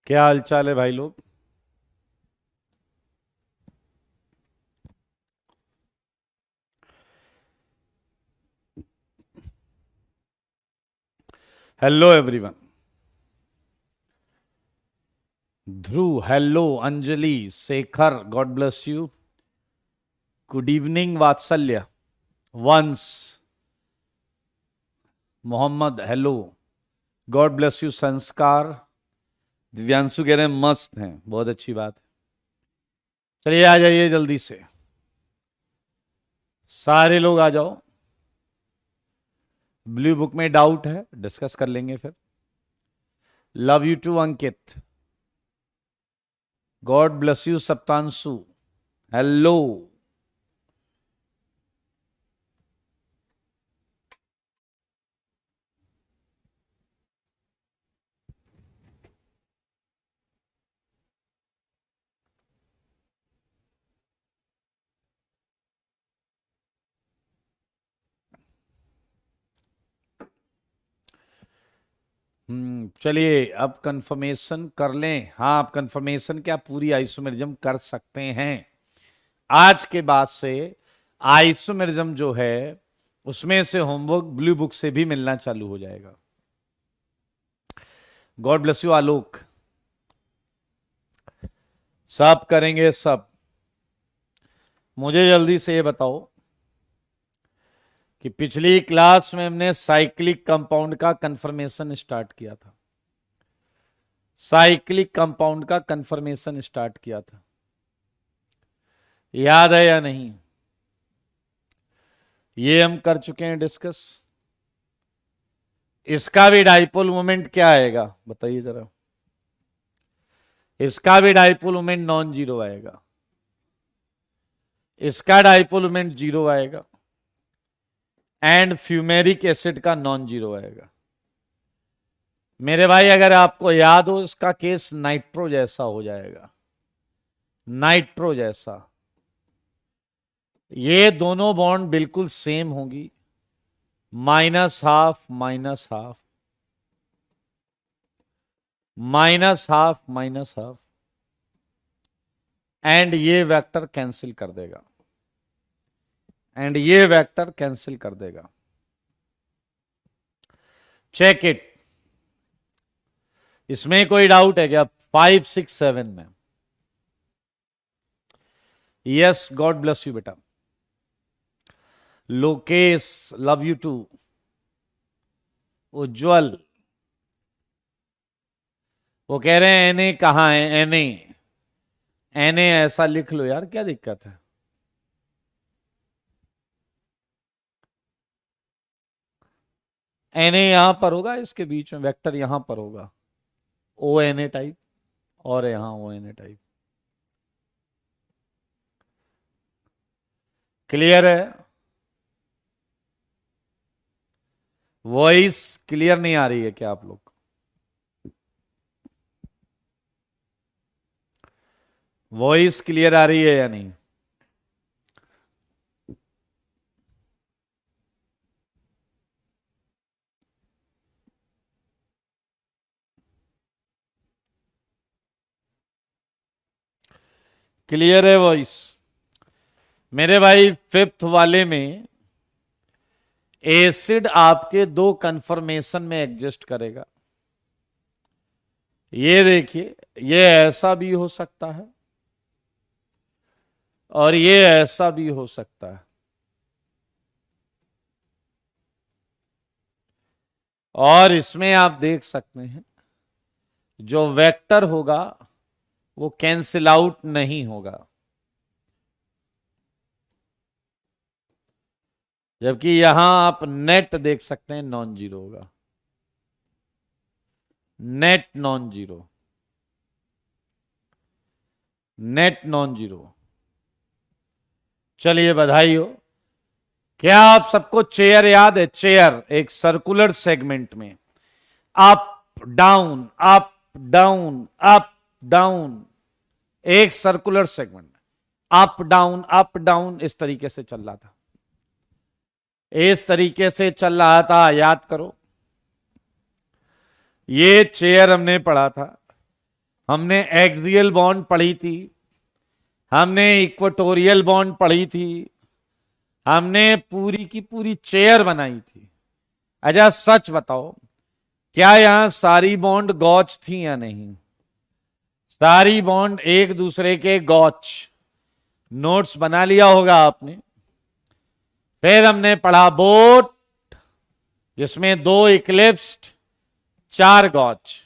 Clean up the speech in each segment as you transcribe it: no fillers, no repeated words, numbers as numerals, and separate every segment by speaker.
Speaker 1: क्या हाल चाल है भाई लोग। Hello everyone. Dhruv hello, Anjali, Shekhar God bless you. Good evening Vatsalya, वंस, Mohammad hello, God bless you. Sanskar, Divyanshu कह रहे हैं मस्त हैं, बहुत अच्छी बात है। चलिए आ जाइए जल्दी से, सारे लोग आ जाओ। ब्लू बुक में डाउट है, डिस्कस कर लेंगे फिर। Love you too Ankit, God bless you Saptanshu, hello. चलिए अब कंफर्मेशन कर लें। हाँ, आप कंफर्मेशन क्या, पूरी आइसोमेरिज्म कर सकते हैं। आज के बाद से आइसोमेरिज्म जो है उसमें से होमवर्क ब्लू बुक से भी मिलना चालू हो जाएगा। गॉड ब्लेस यू आलोक। सब करेंगे सब। मुझे जल्दी से ये बताओ कि पिछली क्लास में हमने साइक्लिक कंपाउंड का कंफर्मेशन स्टार्ट किया था। साइक्लिक कंपाउंड का कंफर्मेशन स्टार्ट किया था, याद है या नहीं? ये हम कर चुके हैं डिस्कस। इसका भी डाइपोल मोमेंट क्या आएगा बताइए जरा। इसका भी डाइपोल मोमेंट नॉन जीरो आएगा, इसका डाइपोल मोमेंट जीरो आएगा, एंड फ्यूमेरिक एसिड का नॉन जीरो आएगा। मेरे भाई अगर आपको याद हो, इसका केस नाइट्रो जैसा हो जाएगा, नाइट्रो जैसा। ये दोनों बॉन्ड बिल्कुल सेम होंगी, minus half minus half, minus half minus half, and ये वेक्टर कैंसिल कर देगा, एंड ये वेक्टर कैंसिल कर देगा। Check it. इसमें कोई डाउट है क्या? 5, 6, 7 में? यस, गॉड ब्लेस यू बेटा। Lokesh love you too. Ujjwal वो कह रहे हैं एनए कहां है? एनए, एनए ऐसा लिख लो यार, क्या दिक्कत है? एनए यहां पर होगा, इसके बीच में वेक्टर यहां पर होगा, ओ एन ए टाइप, और यहां O N A type. Clear है? वॉइस क्लियर नहीं आ रही है क्या आप लोग? वॉइस क्लियर आ रही है या नहीं? क्लियर है वॉइस? मेरे भाई फिफ्थ वाले में एसिड आपके दो कंफर्मेशन में एग्जिस्ट करेगा। ये देखिए, ये ऐसा भी हो सकता है और ये ऐसा भी हो सकता है, और इसमें आप देख सकते हैं जो वेक्टर होगा वो कैंसिल आउट नहीं होगा, जबकि यहां आप नेट देख सकते हैं नॉन जीरो होगा, net non zero, net non zero. चलिए बधाई हो। क्या आप सबको चेयर याद है? चेयर एक सर्कुलर सेगमेंट में up down up down up down, एक सर्कुलर सेगमेंट अप डाउन इस तरीके से चल रहा था, इस तरीके से चल रहा था, याद करो। ये चेयर हमने पढ़ा था, हमने एक्सियल बॉन्ड पढ़ी थी, हमने इक्वेटोरियल बॉन्ड पढ़ी थी, हमने पूरी की पूरी चेयर बनाई थी। अच्छा सच बताओ, क्या यहां सारी बॉन्ड गॉच थी या नहीं? सारी बॉन्ड एक दूसरे के गॉच। नोट्स बना लिया होगा आपने। फिर हमने पढ़ा बोट, जिसमें 2 इक्लिप्स्ड, 4 गॉच।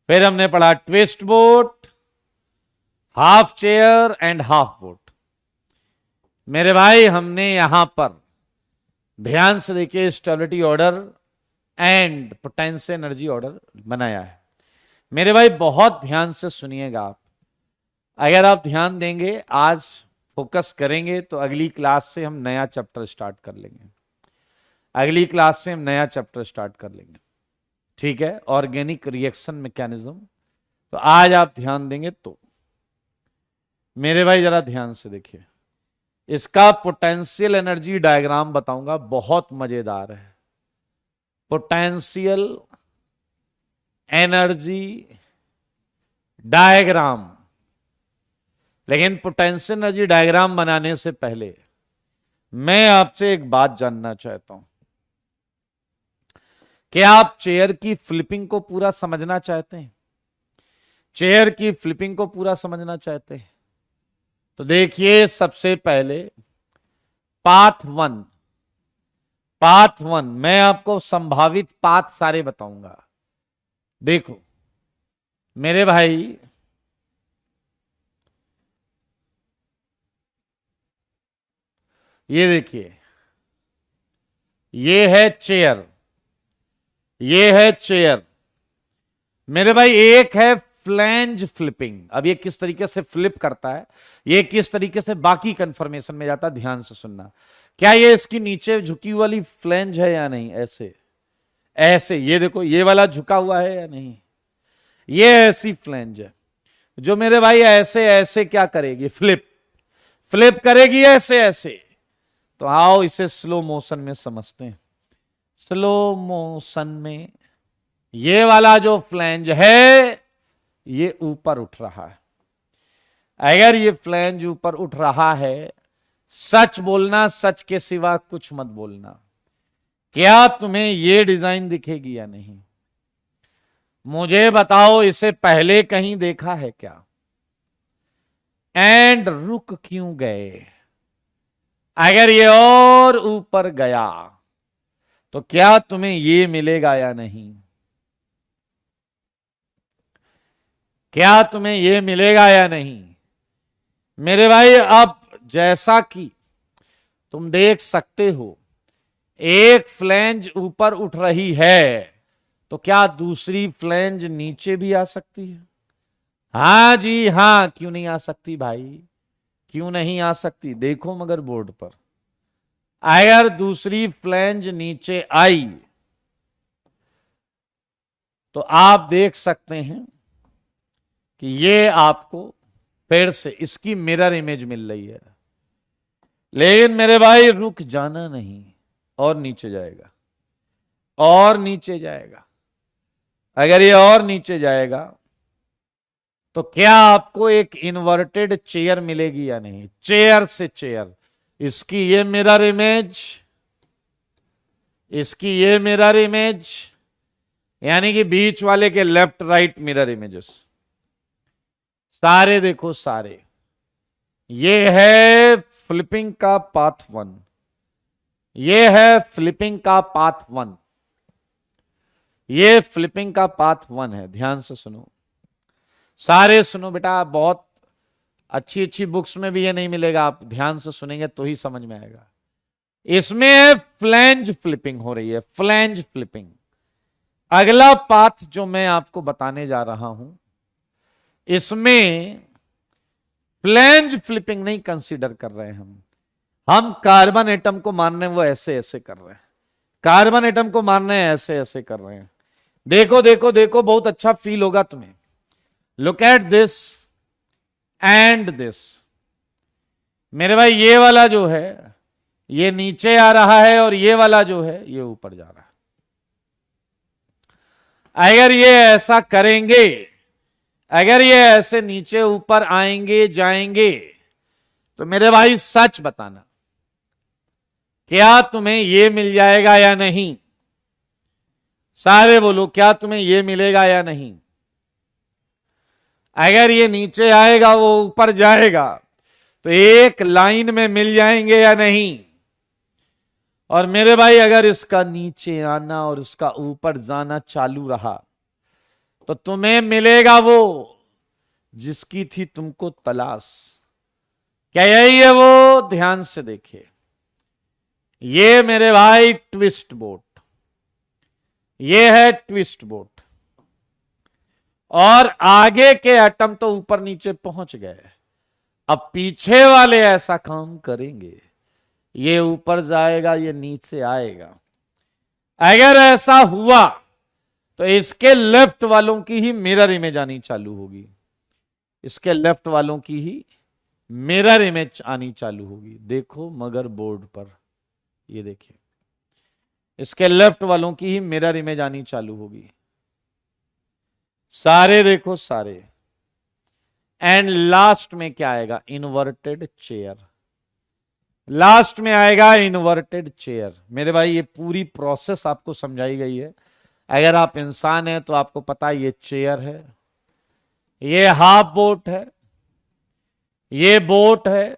Speaker 1: फिर हमने पढ़ा twist boat, half chair and half boat. मेरे भाई हमने यहां पर ध्यान से देखिए stability order and potential energy order बनाया है। मेरे भाई बहुत ध्यान से सुनिएगा आप। अगर आप ध्यान देंगे, आज फोकस करेंगे, तो अगली क्लास से हम नया चैप्टर स्टार्ट कर लेंगे। अगली क्लास से हम नया चैप्टर स्टार्ट कर लेंगे, ठीक है? Organic reaction mechanism. तो आज आप ध्यान देंगे तो मेरे भाई जरा ध्यान से देखिए, इसका पोटेंशियल एनर्जी डायग्राम बताऊंगा, बहुत मजेदार है। Potential energy diagram. लेकिन पोटेंशियल एनर्जी डायग्राम बनाने से पहले मैं आपसे एक बात जानना चाहता हूं। क्या आप चेयर की फ्लिपिंग को पूरा समझना चाहते हैं? चेयर की फ्लिपिंग को पूरा समझना चाहते हैं? तो देखिए, सबसे पहले पाथ 1। पाथ 1 मैं आपको संभावित पाथ सारे बताऊंगा। देखो मेरे भाई, ये देखिए, ये है चेयर, ये है चेयर। मेरे भाई एक है फ्लैंज फ्लिपिंग। अब ये किस तरीके से फ्लिप करता है, ये किस तरीके से बाकी कंफर्मेशन में जाता है, ध्यान से सुनना। क्या ये इसकी नीचे झुकी वाली फ्लैंज है या नहीं? ऐसे ऐसे, ये देखो, ये वाला झुका हुआ है या नहीं? ये ऐसी फ्लैंज है जो मेरे भाई ऐसे ऐसे क्या करेगी? फ्लिप फ्लिप करेगी, ऐसे ऐसे। तो आओ इसे स्लो मोशन में समझते हैं। स्लो मोशन में ये वाला जो फ्लैंज है, ये ऊपर उठ रहा है। अगर ये फ्लैंज ऊपर उठ रहा है, सच बोलना, सच के सिवा कुछ मत बोलना। क्या तुम्हें ये डिजाइन दिखेगी या नहीं? मुझे बताओ, इसे पहले कहीं देखा है क्या? एंड रुक क्यों गए? अगर ये और ऊपर गया तो क्या तुम्हें ये मिलेगा या नहीं? क्या तुम्हें ये मिलेगा या नहीं? मेरे भाई, अब जैसा कि तुम देख सकते हो, एक फ्लैंज ऊपर उठ रही है, तो क्या दूसरी फ्लैंज नीचे भी आ सकती है? हां जी हां, क्यों नहीं आ सकती भाई? क्यों नहीं आ सकती? देखो मगर बोर्ड पर, अगर दूसरी फ्लैंज नीचे आई तो आप देख सकते हैं कि ये आपको फिर से इसकी मिरर इमेज मिल रही है। लेकिन मेरे भाई रुक जाना नहीं, और नीचे जाएगा, और नीचे जाएगा। अगर ये और नीचे जाएगा तो क्या आपको एक इन्वर्टेड चेयर मिलेगी या नहीं? चेयर से चेयर, इसकी ये मिरर इमेज, इसकी ये मिरर इमेज, यानी कि बीच वाले के लेफ्ट राइट मिरर इमेजेस सारे देखो, सारे। ये है फ्लिपिंग का पाथ 1, ये है फ्लिपिंग का पाथ 1, ये फ्लिपिंग का पाथ 1 है। ध्यान से सुनो, सारे सुनो बेटा। बहुत अच्छी अच्छी बुक्स में भी ये नहीं मिलेगा, आप ध्यान से सुनेंगे तो ही समझ में आएगा। इसमें फ्लैंज फ्लिपिंग हो रही है, फ्लैंज फ्लिपिंग। अगला पाथ जो मैं आपको बताने जा रहा हूं, इसमें फ्लैंज फ्लिपिंग नहीं कंसीडर कर रहे हैं हम कार्बन एटम को मान रहे हैं, वो ऐसे ऐसे कर रहे हैं। कार्बन एटम को मान रहे हैं, ऐसे ऐसे कर रहे हैं। देखो देखो देखो, बहुत अच्छा फील होगा तुम्हें। Look at this and this. मेरे भाई, ये वाला जो है ये नीचे आ रहा है, और ये वाला जो है ये ऊपर जा रहा है। अगर ये ऐसा करेंगे, अगर ये ऐसे नीचे ऊपर आएंगे जाएंगे तो मेरे भाई सच बताना, क्या तुम्हें ये मिल जाएगा या नहीं? सारे बोलो, क्या तुम्हें ये मिलेगा या नहीं? अगर ये नीचे आएगा वो ऊपर जाएगा तो एक लाइन में मिल जाएंगे या नहीं? और मेरे भाई अगर इसका नीचे आना और उसका ऊपर जाना चालू रहा तो तुम्हें मिलेगा वो जिसकी थी तुमको तलाश। क्या यही है वो? ध्यान से देखिए, ये मेरे भाई ट्विस्ट बोट, ये है ट्विस्ट बोट, और आगे के एटम तो ऊपर नीचे पहुंच गए। अब पीछे वाले ऐसा काम करेंगे, ये ऊपर जाएगा, ये नीचे आएगा। अगर ऐसा हुआ तो इसके लेफ्ट वालों की ही मिरर इमेज आनी चालू होगी, इसके लेफ्ट वालों की ही मिरर इमेज आनी चालू होगी। देखो मगर बोर्ड पर, ये देखिए, इसके लेफ्ट वालों की ही मिरर इमेज आनी चालू होगी। सारे देखो सारे। एंड लास्ट में क्या आएगा? Inverted chair. लास्ट में आएगा इन्वर्टेड चेयर। मेरे भाई ये पूरी प्रोसेस आपको समझाई गई है। अगर आप इंसान हैं तो आपको पता है ये चेयर है, ये हाफ बोट है, ये बोट है,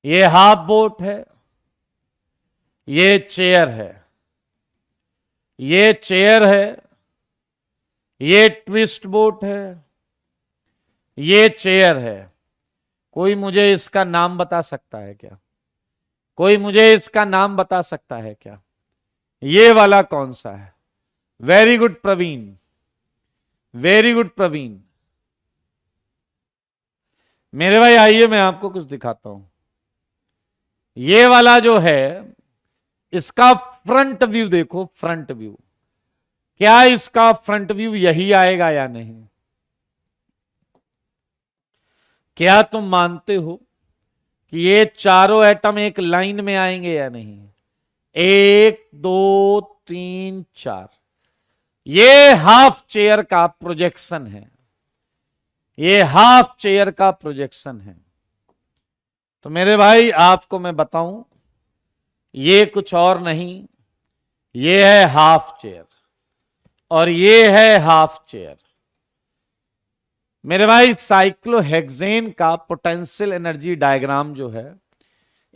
Speaker 1: ये हाफ बोट है, ये चेयर है, ये चेयर है, ये ट्विस्ट बोट है, ये चेयर है। कोई मुझे इसका नाम बता सकता है क्या? कोई मुझे इसका नाम बता सकता है क्या? ये वाला कौन सा है? Very good Praveen, very good Praveen. मेरे भाई आइए मैं आपको कुछ दिखाता हूं। ये वाला जो है इसका फ्रंट व्यू देखो, फ्रंट व्यू। क्या इसका फ्रंट व्यू यही आएगा या नहीं? क्या तुम मानते हो कि ये चारों एटम एक लाइन में आएंगे या नहीं? 1 2 3 4। ये हाफ चेयर का प्रोजेक्शन है, ये हाफ चेयर का प्रोजेक्शन है। तो मेरे भाई आपको मैं बताऊं, ये कुछ और नहीं, ये है हाफ चेयर और ये है हाफ चेयर। मेरे भाई साइक्लोहेक्सेन का पोटेंशियल एनर्जी डायग्राम जो है,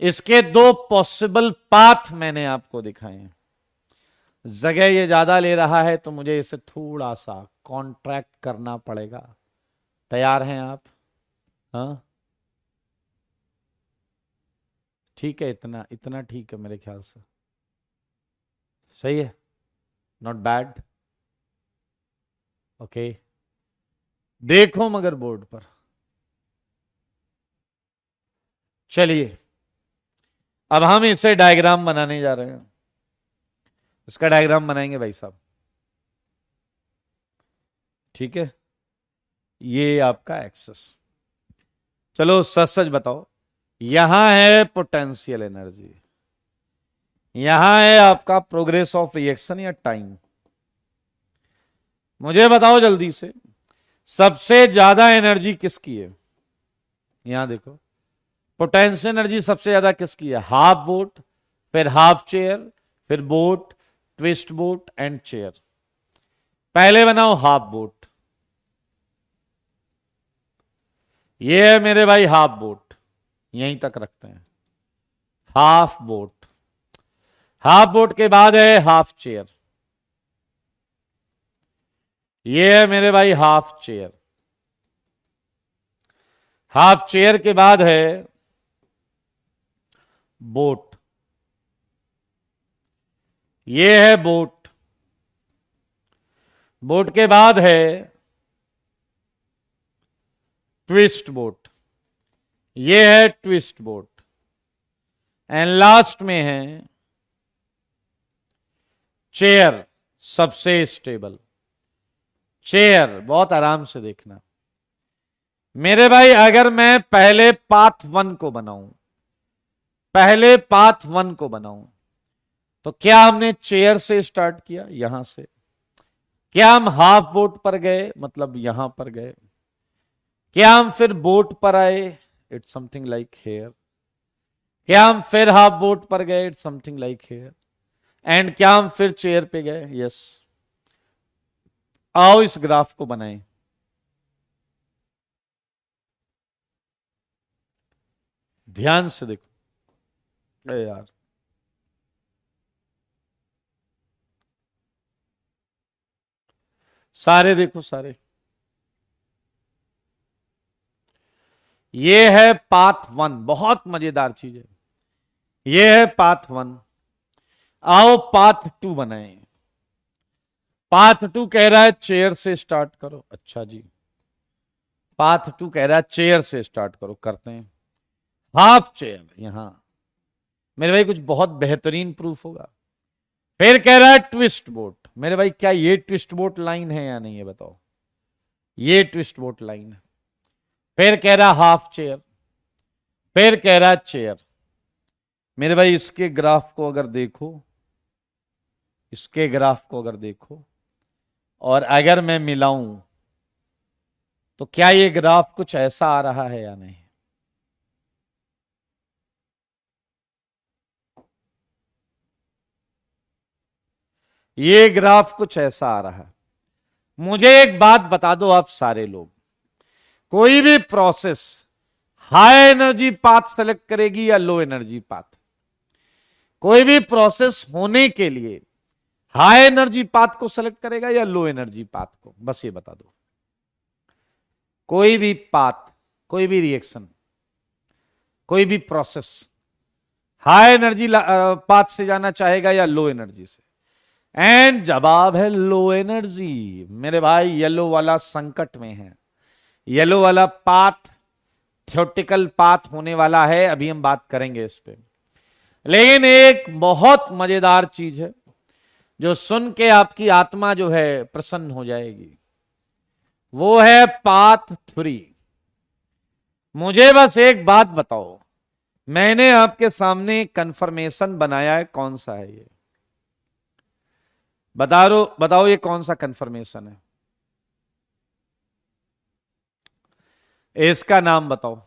Speaker 1: इसके 2 पॉसिबल पाथ मैंने आपको दिखाए हैं। जगह ये ज्यादा ले रहा है तो मुझे इसे थोड़ा सा कॉन्ट्रैक्ट करना पड़ेगा। तैयार हैं आप? हाँ ठीक है, इतना इतना ठीक है मेरे ख्याल से। सही है, नॉट बैड। ओके, देखो मगर बोर्ड पर। चलिए अब हम इसे डायग्राम बनाने जा रहे हैं। इसका डायग्राम बनाएंगे भाई साहब, ठीक है? ये आपका एक्सेस। चलो सच सच बताओ, यहां है पोटेंशियल एनर्जी, यहां है आपका प्रोग्रेस ऑफ रिएक्शन या टाइम। मुझे बताओ जल्दी से, सबसे ज्यादा एनर्जी किसकी है? यहां देखो, पोटेंशियल एनर्जी सबसे ज्यादा किसकी है? हाफ बोट, फिर हाफ चेयर, फिर boat, twist boat and chair. पहले बनाओ हाफ बोट। ये है मेरे भाई हाफ बोट, यहीं तक रखते हैं। हाफ बोट, हाफ बोट के बाद है हाफ चेयर। ये है मेरे भाई हाफ चेयर। हाफ चेयर के बाद है बोट। ये है बोट। बोट के बाद है ट्विस्ट बोट। ये है ट्विस्ट बोट। एंड लास्ट में है चेयर, सबसे स्टेबल चेयर। बहुत आराम से देखना मेरे भाई। अगर मैं पहले पाथ 1 को बनाऊं, पहले पाथ 1 को बनाऊं, तो क्या हमने चेयर से स्टार्ट किया? यहां से। क्या हम हाफ बोट पर गए, मतलब यहां पर गए? क्या हम फिर बोट पर आए? It's something like chair. क्या हम फिर हाफ बोट पर गए? It's something like chair. And क्या हम फिर चेयर पे गए? यस। आओ इस ग्राफ को बनाएं। ध्यान से देखो। अरे यार, सारे देखो सारे। ये है पाथ वन, बहुत मजेदार चीज है। ये है पाथ वन। आओ पाथ टू बनाएं। पाथ टू कह रहा है चेयर से स्टार्ट करो। अच्छा जी, पाथ टू कह रहा है चेयर से स्टार्ट करो, करते हैं। हाफ चेयर यहां। मेरे भाई कुछ बहुत बेहतरीन प्रूफ होगा। फिर कह रहा है ट्विस्ट बोट। मेरे भाई क्या ये ट्विस्ट बोट लाइन है या नहीं, ये बताओ। ये ट्विस्ट बोट लाइन है। फिर कह रहा हाफ चेयर। फिर कह रहा चेयर। मेरे भाई इसके ग्राफ को अगर देखो, इसके ग्राफ को अगर देखो और अगर मैं मिलाऊं, तो क्या ये ग्राफ कुछ ऐसा आ रहा है या नहीं? ये ग्राफ कुछ ऐसा आ रहा है। मुझे एक बात बता दो आप सारे लोग, कोई भी process high energy path select करेगी या लो एनर्जी पाथ? कोई भी प्रोसेस होने के लिए हाई एनर्जी पाथ को सेलेक्ट करेगा या लो एनर्जी पाथ को? बस ये बता दो। कोई भी पाथ, कोई भी रिएक्शन, कोई भी प्रोसेस हाई एनर्जी पाथ से जाना चाहेगा या लो एनर्जी से? एंड जवाब है लो एनर्जी। मेरे भाई येलो वाला संकट में है। येलो वाला पाथ थ्योरेटिकल पाथ होने वाला है, अभी हम बात करेंगे इस पे। लेकिन एक बहुत मजेदार चीज है जो सुन के आपकी आत्मा जो है प्रसन्न हो जाएगी, वो है पाथ थ्री। मुझे बस एक बात बताओ, मैंने आपके सामने कंफर्मेशन बनाया है, कौन सा है ये? बताओ ये कौन सा कंफर्मेशन है? इसका नाम बताओ।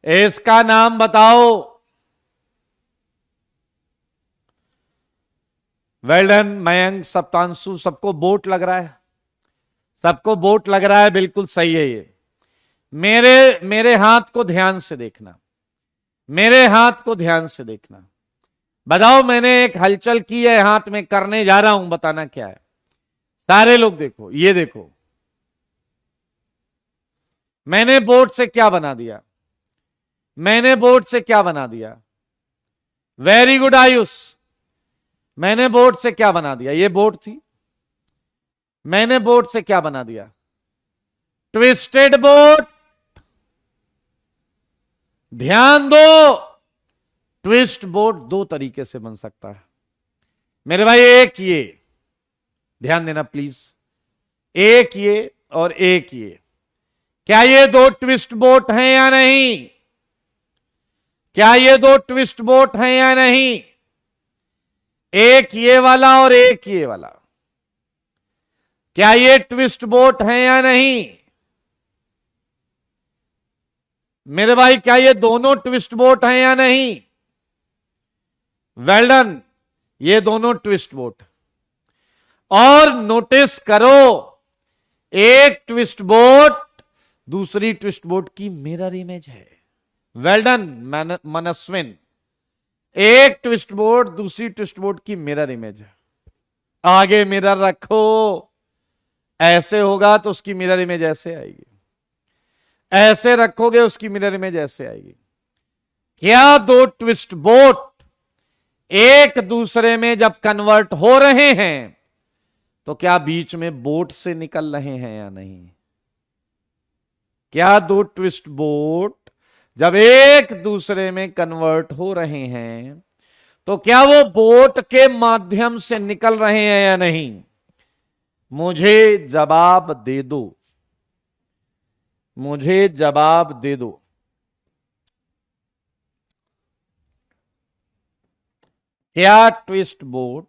Speaker 1: इसका नाम बताओ। वेल डन मयंक, सप्तांशु, सबको बोट लग रहा है। सबको बोट लग रहा है, बिल्कुल सही है ये। मेरे मेरे हाथ को ध्यान से देखना। मेरे हाथ को ध्यान से देखना। बताओ, मैंने एक हलचल की है हाथ में, करने जा रहा हूं, बताना क्या है? सारे लोग देखो, ये देखो। मैंने बोट से क्या बना दिया? मैंने बोट से क्या बना दिया? Very good Ayush. मैंने बोट से क्या बना दिया? ये बोट थी। मैंने बोट से क्या बना दिया? Twisted boat. ध्यान दो, ट्विस्ट बोट दो तरीके से बन सकता है मेरे भाई। एक ये, ध्यान देना प्लीज, एक ये और एक ये। क्या ये दो ट्विस्ट बोट हैं या नहीं? क्या ये दो ट्विस्ट बोट हैं या नहीं? एक ये वाला और एक ये वाला, क्या ये ट्विस्ट बोट हैं या नहीं? मेरे भाई क्या ये दोनों ट्विस्ट बोट हैं या नहीं? वेल डन, ये दोनों ट्विस्ट बोट। और नोटिस करो, एक ट्विस्ट बोट दूसरी ट्विस्ट बोट की मिरर इमेज है। वेल डन मनस्विन, एक ट्विस्ट बोट दूसरी ट्विस्ट बोट की मिरर इमेज है। आगे मिरर रखो, ऐसे होगा तो उसकी मिरर इमेज ऐसे आएगी। ऐसे रखोगे उसकी मिरर इमेज ऐसे आएगी। क्या दो ट्विस्ट बोट एक दूसरे में जब कन्वर्ट हो रहे हैं तो क्या बीच में बोट से निकल रहे हैं या नहीं? क्या दो ट्विस्ट बोट जब एक दूसरे में कन्वर्ट हो रहे हैं तो क्या वो बोट के माध्यम से निकल रहे हैं या नहीं? मुझे जवाब दे दो। मुझे जवाब दे दो। क्या ट्विस्ट बोट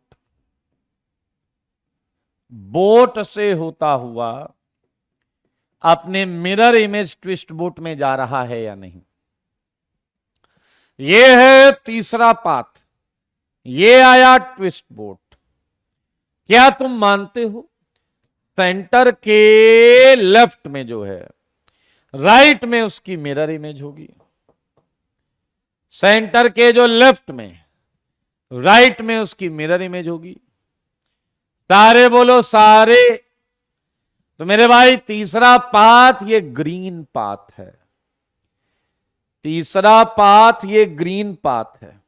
Speaker 1: बोट से होता हुआ अपने मिरर इमेज ट्विस्ट बोट में जा रहा है या नहीं। यह है तीसरा पाथ, ये आया ट्विस्ट बोट। क्या तुम मानते हो सेंटर के लेफ्ट में जो है, राइट में उसकी मिरर इमेज होगी? सेंटर के जो लेफ्ट में, राइट में उसकी मिरर इमेज होगी। सारे बोलो सारे। तो मेरे भाई तीसरा पाथ ये ग्रीन पाथ है, तीसरा पाथ ये ग्रीन पाथ है।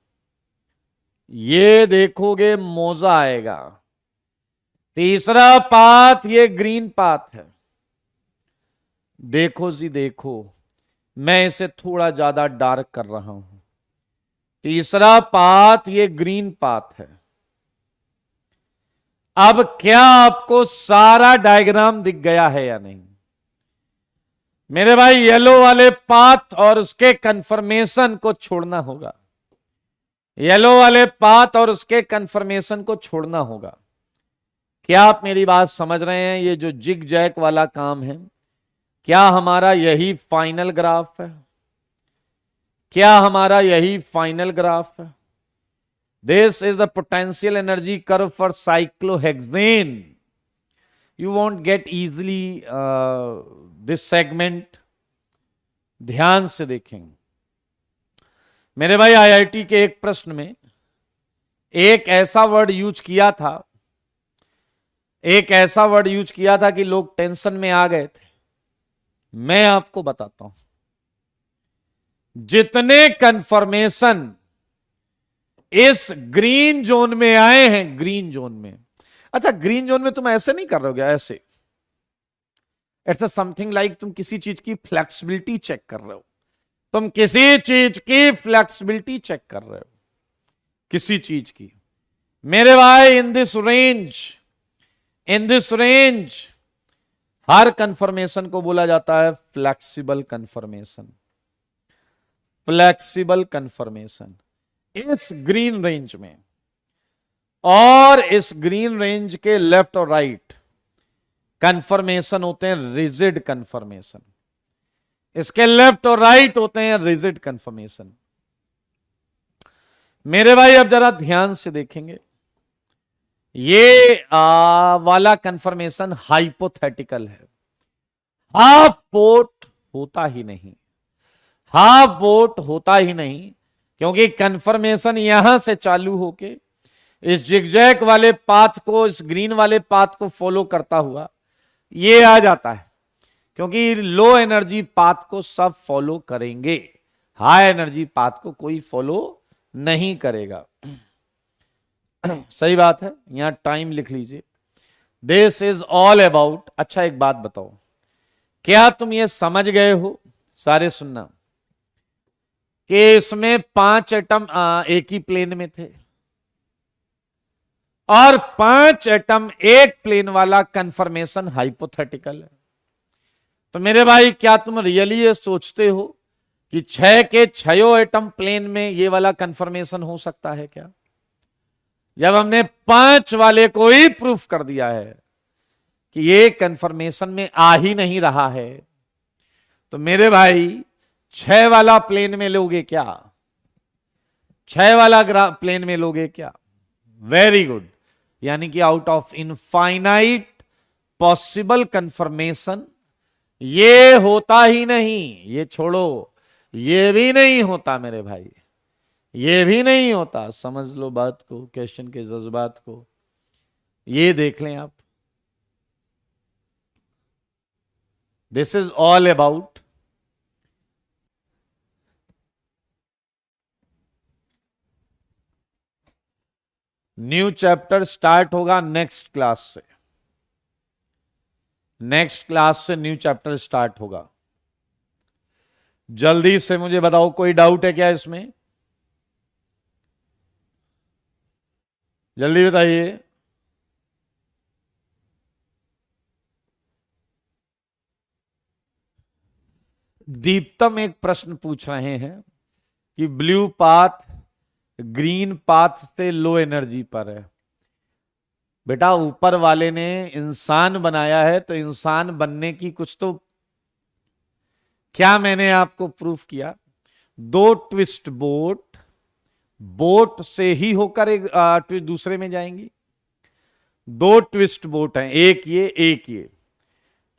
Speaker 1: ये देखोगे मोजा आएगा। तीसरा पाथ ये ग्रीन पाथ है। देखो जी देखो, मैं इसे थोड़ा ज्यादा डार्क कर रहा हूं। तीसरा पाथ ये ग्रीन पाथ है। अब क्या आपको सारा डायग्राम दिख गया है या नहीं? मेरे भाई येलो वाले पाथ और उसके कंफर्मेशन को छोड़ना होगा। येलो वाले पाथ और उसके कंफर्मेशन को छोड़ना होगा। क्या आप मेरी बात समझ रहे हैं? ये जो जिग जैक वाला काम है, क्या हमारा यही फाइनल ग्राफ है? क्या हमारा यही फाइनल ग्राफ है? This is the potential energy curve for cyclohexane. You want get easily this segment. ध्यान से देखेंगे मेरे भाई। आईआईटी के एक प्रश्न में एक ऐसा वर्ड यूज किया था, एक ऐसा वर्ड यूज किया था कि लोग टेंशन में आ गए थे। मैं आपको बताता हूं, जितने कंफर्मेशन इस ग्रीन जोन में आए हैं, ग्रीन जोन में, अच्छा ग्रीन जोन में तुम ऐसे नहीं कर रहे हो, ऐसे इट्स समथिंग लाइक तुम किसी चीज की फ्लेक्सिबिलिटी चेक कर रहे हो। तुम किसी चीज की फ्लेक्सिबिलिटी चेक कर रहे हो, किसी चीज की। मेरे भाई in this range her confirmation को बोला जाता है फ्लेक्सिबल कंफर्मेशन। फ्लेक्सिबल कंफर्मेशन इस ग्रीन रेंज में, और इस ग्रीन रेंज के लेफ्ट और राइट कंफर्मेशन होते हैं रिजिड कंफर्मेशन। इसके लेफ्ट और राइट होते हैं रिजिड कंफर्मेशन। मेरे भाई अब जरा ध्यान से देखेंगे, ये वाला कंफर्मेशन हाइपोथेटिकल है। हाफ बोट होता ही नहीं, हाफ बोट होता ही नहीं, क्योंकि कंफर्मेशन यहां से चालू होके इस जिगजैग वाले पाथ को, इस ग्रीन वाले पाथ को फॉलो करता हुआ ये आ जाता है। क्योंकि लो एनर्जी पाथ को सब फॉलो करेंगे, हाई एनर्जी पाथ को कोई फॉलो नहीं करेगा। सही बात है, यहां टाइम लिख लीजिए। This is all about. अच्छा एक बात बताओ, क्या तुम ये समझ गए हो? सारे सुनना कि इसमें 5 एटम एक ही प्लेन में थे और 5 एटम एक प्लेन वाला कंफर्मेशन हाइपोथेटिकल है। तो मेरे भाई क्या तुम रियली ये सोचते हो कि 6 के 6 एटम प्लेन में ये वाला कंफर्मेशन हो सकता है क्या? जब हमने 5 वाले को ही प्रूफ कर दिया है कि ये कंफर्मेशन में आ ही नहीं रहा है, तो मेरे भाई 6 वाला प्लेन में लोगे क्या? 6 वाला प्लेन में लोगे क्या? Very good. यानी कि out of infinite possible confirmation ये होता ही नहीं। ये छोड़ो, ये भी नहीं होता मेरे भाई, ये भी नहीं होता। समझ लो बात को, क्वेश्चन के जज्बात को। ये देख लें आप, this is all about new chapter. Start होगा नेक्स्ट क्लास से, नेक्स्ट क्लास से न्यू चैप्टर स्टार्ट होगा। जल्दी से मुझे बताओ, कोई डाउट है क्या इसमें? जल्दी बताइए। दीप्तम एक प्रश्न पूछ रहे हैं कि ब्लू पाथ ग्रीन पाथ से लो एनर्जी पर है। बेटा ऊपर वाले ने इंसान बनाया है तो इंसान बनने की कुछ तो, क्या मैंने आपको प्रूफ किया? दो ट्विस्ट बोट, बोट से ही होकर एक ट्विस्ट दूसरे में जाएंगी। दो ट्विस्ट बोट हैं, एक ये एक ये,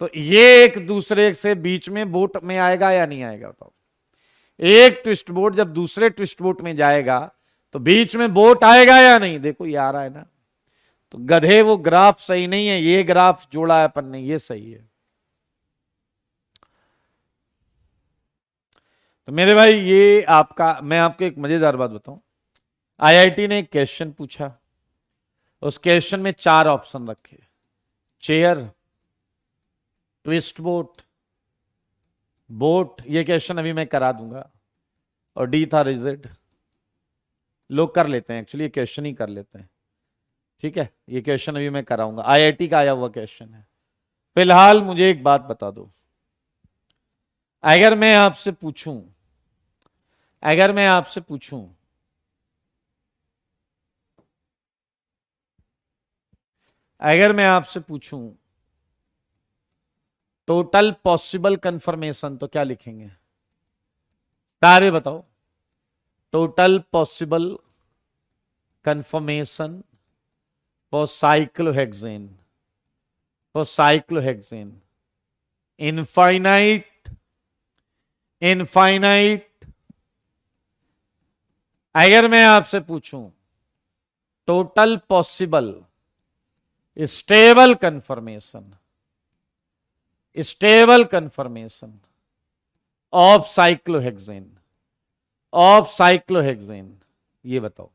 Speaker 1: तो ये एक दूसरे से बीच में बोट में आएगा या नहीं आएगा बताओ? एक ट्विस्ट बोट जब दूसरे ट्विस्ट बोट में जाएगा तो बीच में बोट आएगा या नहीं? देखो ये आ रहा है ना। तो गधे वो ग्राफ सही नहीं है, ये ग्राफ जोड़ा है अपन ने, ये सही है। तो मेरे भाई ये आपका, मैं आपको एक मजेदार बात बताऊं, आईआईटी ने एक क्वेश्चन पूछा, उस क्वेश्चन में 4 ऑप्शन रखे, चेयर, ट्विस्ट बोट, बोट, ये क्वेश्चन अभी मैं करा दूंगा, और डी था रिजिड। लोग कर लेते हैं एक्चुअली, ये क्वेश्चन ही कर लेते हैं, ठीक है। ये क्वेश्चन अभी मैं कराऊंगा, आईआईटी का आया हुआ क्वेश्चन है। फिलहाल मुझे एक बात बता दो, अगर मैं आपसे पूछूं, अगर मैं आपसे पूछूं अगर मैं आपसे पूछूं टोटल पॉसिबल कंफर्मेशन, तो क्या लिखेंगे? सारे बताओ। Total possible confirmation for cyclohexane, for cyclohexane, infinite, infinite. अगर मैं आपसे पूछूं total possible stable confirmation, stable confirmation of cyclohexane, of cyclohexane, ये बताओ।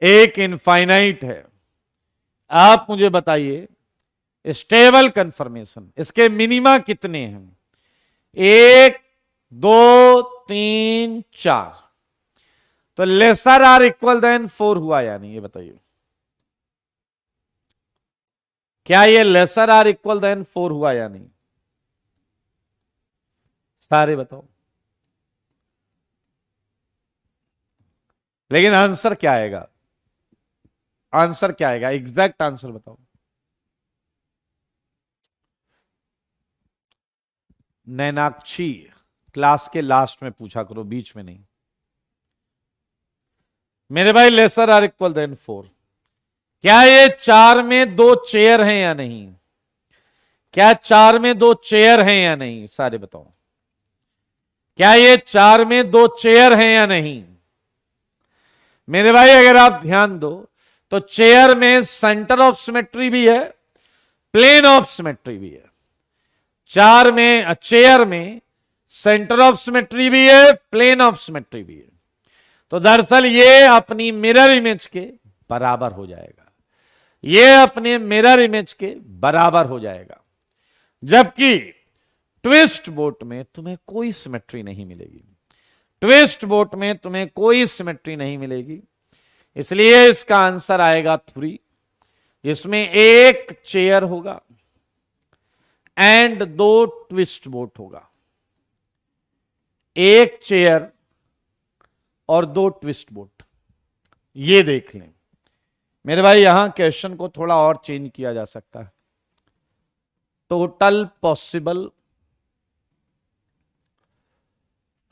Speaker 1: एक इनफाइनाइट है, आप मुझे बताइए स्टेबल कंफर्मेशन, इसके मिनिमा कितने हैं? 1 2 3 4, तो लेसर आर इक्वल देन 4 हुआ या नहीं? ये बताइए, क्या ये लेसर आर इक्वल देन 4 हुआ या नहीं? सारे बताओ। लेकिन आंसर क्या आएगा? आंसर क्या आएगा? एग्जैक्ट आंसर बताओ। नैनाक्षी, क्लास के लास्ट में पूछा करो, बीच में नहीं। मेरे भाई लेसर आर इक्वल देन 4, क्या ये 4 में 2 चेयर हैं या नहीं? क्या 4 में 2 चेयर हैं या नहीं? सारे बताओ, क्या ये 4 में 2 चेयर हैं या नहीं? मेरे भाई अगर आप ध्यान दो तो चेयर में सेंटर ऑफ सिमेट्री भी है, प्लेन ऑफ सिमेट्री भी है। चेयर में सेंटर ऑफ सिमेट्री भी है, प्लेन ऑफ सिमेट्री भी है। तो दरअसल ये अपनी मिरर इमेज के बराबर हो जाएगा, ये अपने मिरर इमेज के बराबर हो जाएगा। जबकि ट्विस्ट बोट में तुम्हें कोई सिमेट्री नहीं मिलेगी, ट्विस्ट बोट में तुम्हें कोई सिमेट्री नहीं मिलेगी, इसलिए इसका आंसर आएगा 3। इसमें एक चेयर होगा एंड 2 ट्विस्ट बोट होगा, एक चेयर और 2 ट्विस्ट बोट। ये देख लें मेरे भाई, यहां क्वेश्चन को थोड़ा और चेंज किया जा सकता है। Total possible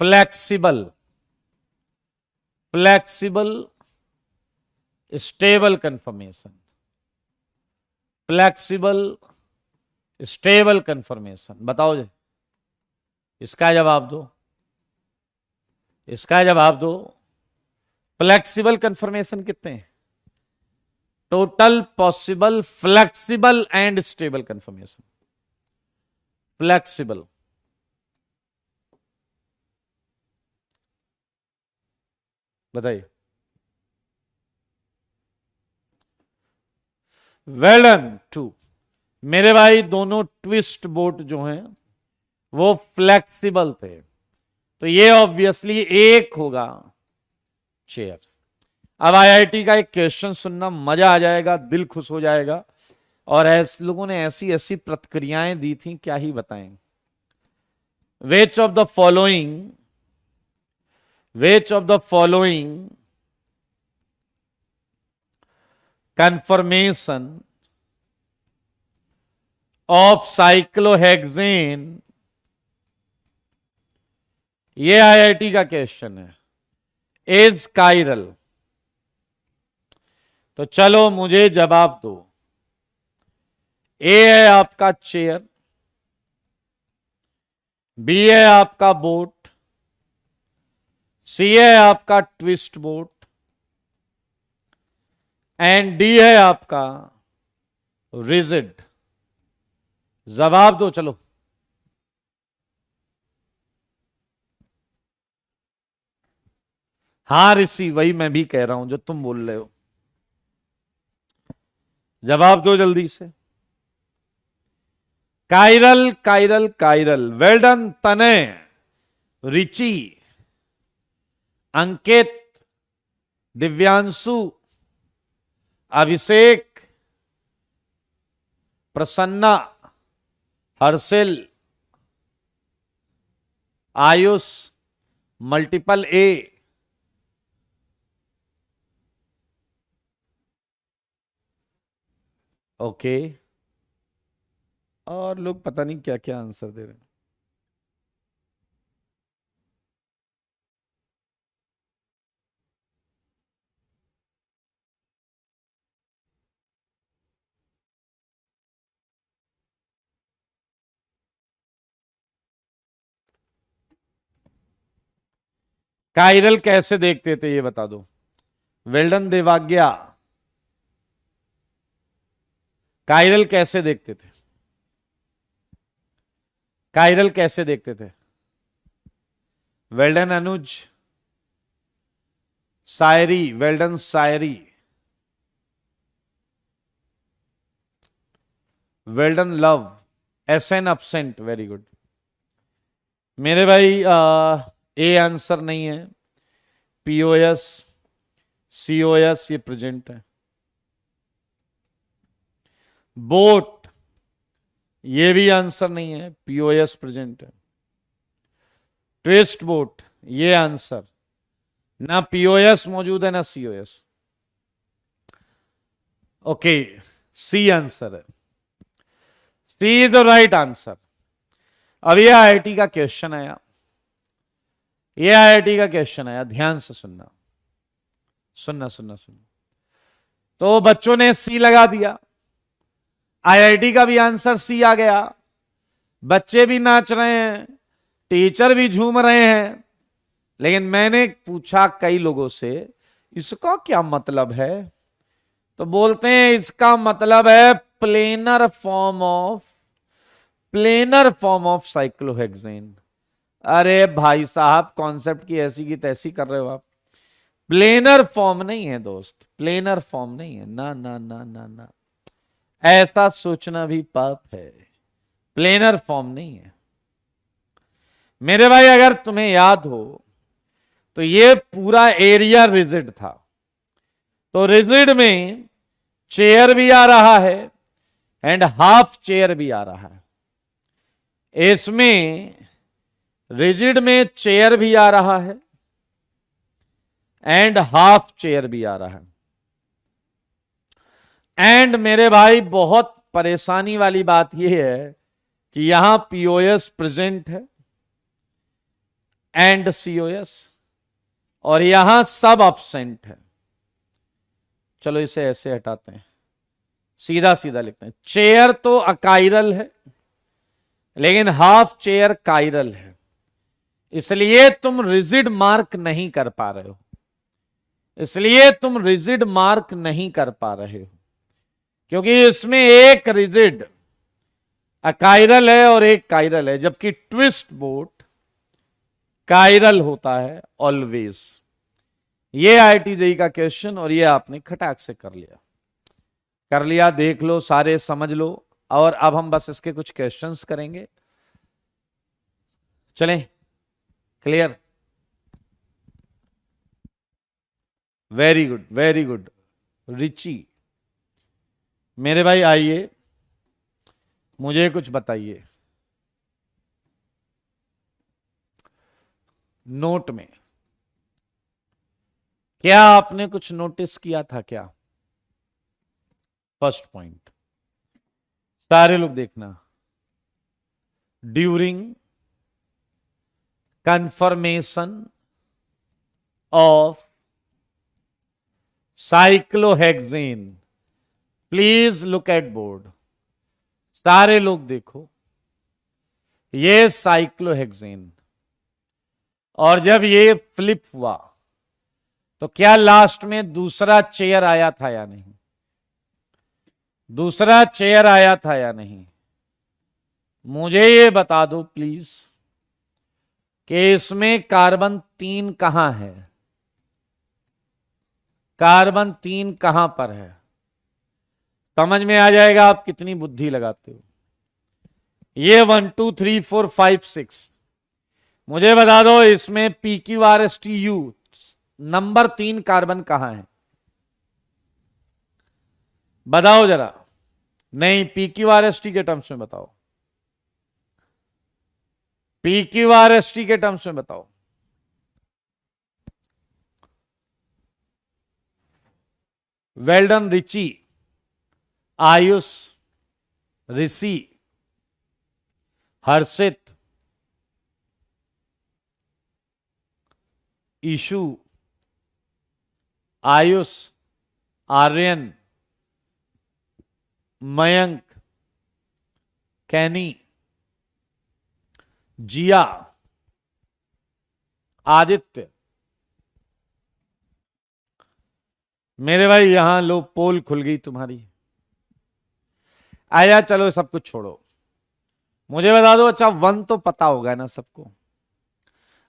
Speaker 1: flexible, flexible stable confirmation, flexible stable confirmation, बताओ जी, इसका जवाब दो, इसका जवाब दो। फ्लेक्सिबल कंफर्मेशन कितने हैं? Total possible flexible and stable confirmation, flexible. बताइए। Well done 2। मेरे भाई दोनों ट्विस्ट बोट जो हैं वो फ्लेक्सिबल थे, तो ये ऑब्वियसली एक होगा चेयर। अब आईआईटी का एक क्वेश्चन सुनना, मजा आ जाएगा, दिल खुश हो जाएगा। और ऐसे लोगों ने ऐसी ऐसी प्रतिक्रियाएं दी थी, क्या ही बताएं। Which of the following, which of the following confirmation of cyclohexane, ये आईआईटी का क्वेश्चन है, इज कायरल। तो चलो मुझे जवाब दो। ए है आपका चेयर, बी है आपका बोट, सी है आपका ट्विस्ट बोट, एंड डी है आपका रिजिड। जवाब दो चलो। हां ऋषि, वही मैं भी कह रहा हूं जो तुम बोल रहे हो। जवाब दो जल्दी से। Chiral chiral chiral. Well done तनय, रिची, अंकित, दिव्यांशु, अभिषेक, प्रसन्ना, हर्षिल, आयुष, मल्टीपल ए। ओके, और लोग पता नहीं क्या क्या आंसर दे रहे हैं। कायरल कैसे देखते थे ये बता दो। वेल्डन देवाज्ञा, कायरल कैसे देखते थे? कायरल कैसे देखते थे? Well done Anuj, Shayari, well done Shayari, well done Luv, S N absent, very good. मेरे भाई ए आंसर नहीं है, पीओएस, सीओएस ये प्रेजेंट है। बोट, ये भी आंसर नहीं है, पीओएस प्रेजेंट है। ट्विस्ट बोट, ये आंसर, ना पीओएस मौजूद है ना सीओएस। ओके, सी आंसर है, C is the right answer. अब ये आईआईटी का क्वेश्चन आया, ये आईआईटी का क्वेश्चन आया, ध्यान से सुनना सुनना सुनना सुनना। तो बच्चों ने सी लगा दिया, आईआईटी का भी आंसर सी आ गया, बच्चे भी नाच रहे हैं, टीचर भी झूम रहे हैं। लेकिन मैंने पूछा कई लोगों से इसका क्या मतलब है, तो बोलते हैं इसका मतलब है प्लेनर फॉर्म ऑफ साइक्लोहेक्सेन। अरे भाई साहब, कॉन्सेप्ट की ऐसी की तैसी कर रहे हो आप। प्लेनर फॉर्म नहीं है दोस्त, प्लेनर फॉर्म नहीं है, ना ना ना ना ना, ऐसा सोचना भी पाप है। प्लेनर फॉर्म नहीं है मेरे भाई। अगर तुम्हें याद हो तो ये पूरा एरिया रिजिड था, तो रिजिड में चेयर भी आ रहा है एंड हाफ चेयर भी आ रहा है। इसमें रिजिड में चेयर भी आ रहा है एंड हाफ चेयर भी आ रहा है। एंड मेरे भाई बहुत परेशानी वाली बात यह है कि यहां पीओएस प्रेजेंट है एंड सीओएस, और यहां सब अब्सेंट है। चलो इसे ऐसे हटाते हैं, सीधा सीधा लिखते हैं। चेयर तो अकायरल है लेकिन हाफ चेयर कायरल है, इसलिए तुम रिजिड मार्क नहीं कर पा रहे हो, इसलिए तुम रिजिड मार्क नहीं कर पा रहे हो, क्योंकि इसमें एक रिजिड अकायरल है और एक कायरल है, जबकि ट्विस्ट बोट कायरल होता है ऑलवेज। ये आईआईटी जेईई का क्वेश्चन, और ये आपने खटाक से कर लिया, देख लो, सारे समझ लो। और अब हम बस इसके कुछ क्वेश्चंस करेंगे, चलें? Clear? Very good very good. Richie, मेरे भाई आइए, मुझे कुछ बताइए। नोट में क्या आपने कुछ नोटिस किया था क्या? फर्स्ट पॉइंट, सारे लोग देखना, during confirmation of cyclohexane, please look at board, सारे लोग देखो, ये साइक्लोहेक्सेन, और जब ये फ्लिप हुआ तो क्या लास्ट में दूसरा चेयर आया था या नहीं? दूसरा चेयर आया था या नहीं? मुझे ये बता दो प्लीज कि इसमें कार्बन 3 कहां है? कार्बन 3 कहां पर है? समझ में आ जाएगा आप कितनी बुद्धि लगाते हो। ये 1 2 3 4 5 6, मुझे बता दो इसमें PQRSTU नंबर 3 कार्बन कहां है? बताओ जरा। नहीं, PQRST के टर्म्स में बताओ, PQRST के टर्म्स में बताओ। वेल्डन, रिची, आयुष, ऋषि, हर्षित, ईशु, आयुष, आर्यन, मयंक, कैनी, जिया, आदित्य। मेरे भाई यहां लो, पोल खुल गई तुम्हारी। आया, चलो सब कुछ छोड़ो, मुझे बता दो। अच्छा, 1 तो पता होगा ना सबको?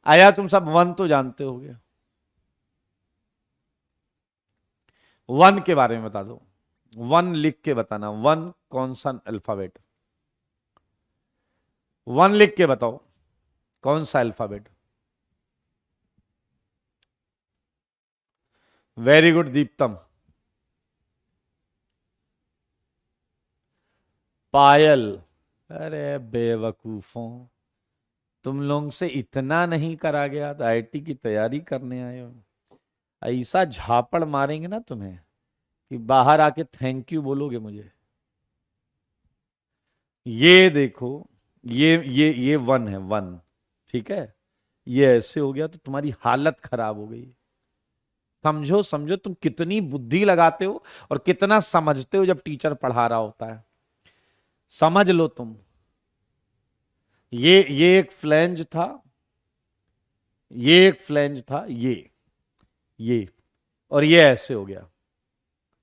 Speaker 1: आया, तुम सब 1 तो जानते होगे। 1 के बारे में बता दो, 1 लिख के बताना। 1 कौन सा अल्फाबेट? 1 लिख के बताओ, कौन सा alphabet? Very good Diptam. Payal. अरे बेवकूफों, तुम लोग से इतना नहीं करा गया तो IIT की तैयारी करने आए हो। ऐसा झापड़ मारेंगे ना तुम्हें कि बाहर आके थैंक यू बोलोगे मुझे। ये देखो, ये 1 है, 1, ठीक है। ये ऐसे हो गया तो तुम्हारी हालत खराब हो गई। समझो समझो, तुम कितनी बुद्धि लगाते हो और कितना समझते हो जब टीचर पढ़ा रहा होता है। समझ लो तुम। ये एक फ्लैंज था, ये एक फ्लैंज था, ये और ये ऐसे हो गया,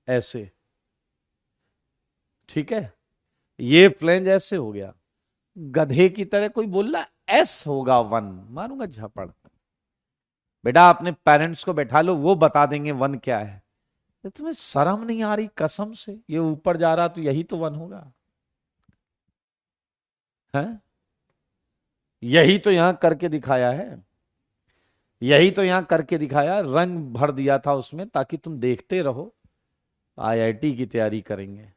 Speaker 1: ऐसे, ठीक है। ये फ्लैंज ऐसे हो गया, गधे की तरह कोई बोल रहा एस होगा 1, मारूंगा झपड़। बेटा अपने पेरेंट्स को बैठा लो, वो बता देंगे 1 क्या है। तो तुम्हें शर्म नहीं आ रही कसम से? ये ऊपर जा रहा तो यही तो 1 होगा, है? यही तो यहां करके दिखाया है, यही तो यहां करके दिखाया, रंग भर दिया था उसमें ताकि तुम देखते रहो। IIT की तैयारी करेंगे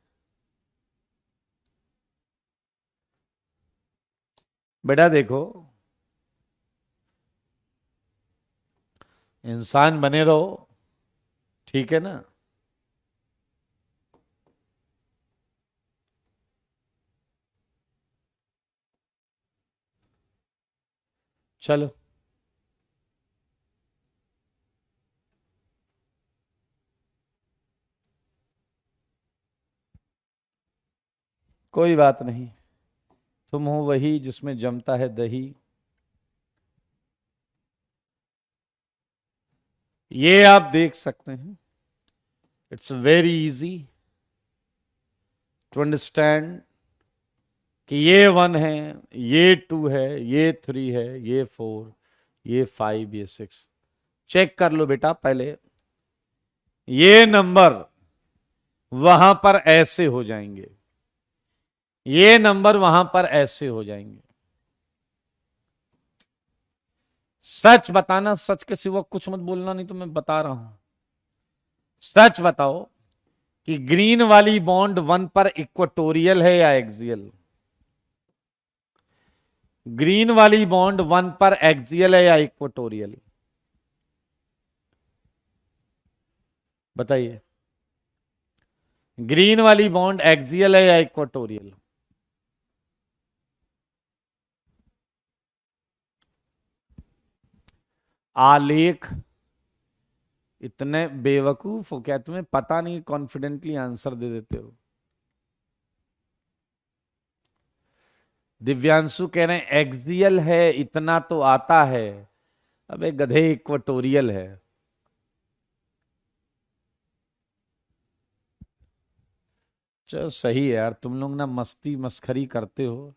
Speaker 1: बेटा। देखो, इंसान बने रहो, ठीक है ना? चलो, कोई बात नहीं, तुम हो वही जिसमें जमता है दही। ये आप देख सकते हैं, it's very easy to understand कि ये 1 है, ये 2 है, ये 3 है, ये 4, ये 5, ये 6। चेक कर लो बेटा पहले, ये नंबर वहां पर ऐसे हो जाएंगे, ये नंबर वहां पर ऐसे हो जाएंगे। सच बताना, सच के सिवा कुछ मत बोलना, नहीं तो मैं बता रहा हूं। सच बताओ कि ग्रीन वाली बॉन्ड 1 पर इक्वेटोरियल है या एक्सियल? ग्रीन वाली बॉन्ड 1 पर एक्सियल है या इक्वेटोरियल? बताइए। ग्रीन वाली बॉन्ड एक्सियल है या इक्वेटोरियल? आलेख, इतने बेवकूफ हो क्या, तुम्हें पता नहीं, कॉन्फिडेंटली आंसर दे देते हो। दिव्यांशु कह रहे हैं एक्सियल है, इतना तो आता है। अबे गधे, इक्वेटोरियल है। चलो सही है यार, तुम लोग ना मस्ती मस्खरी करते हो।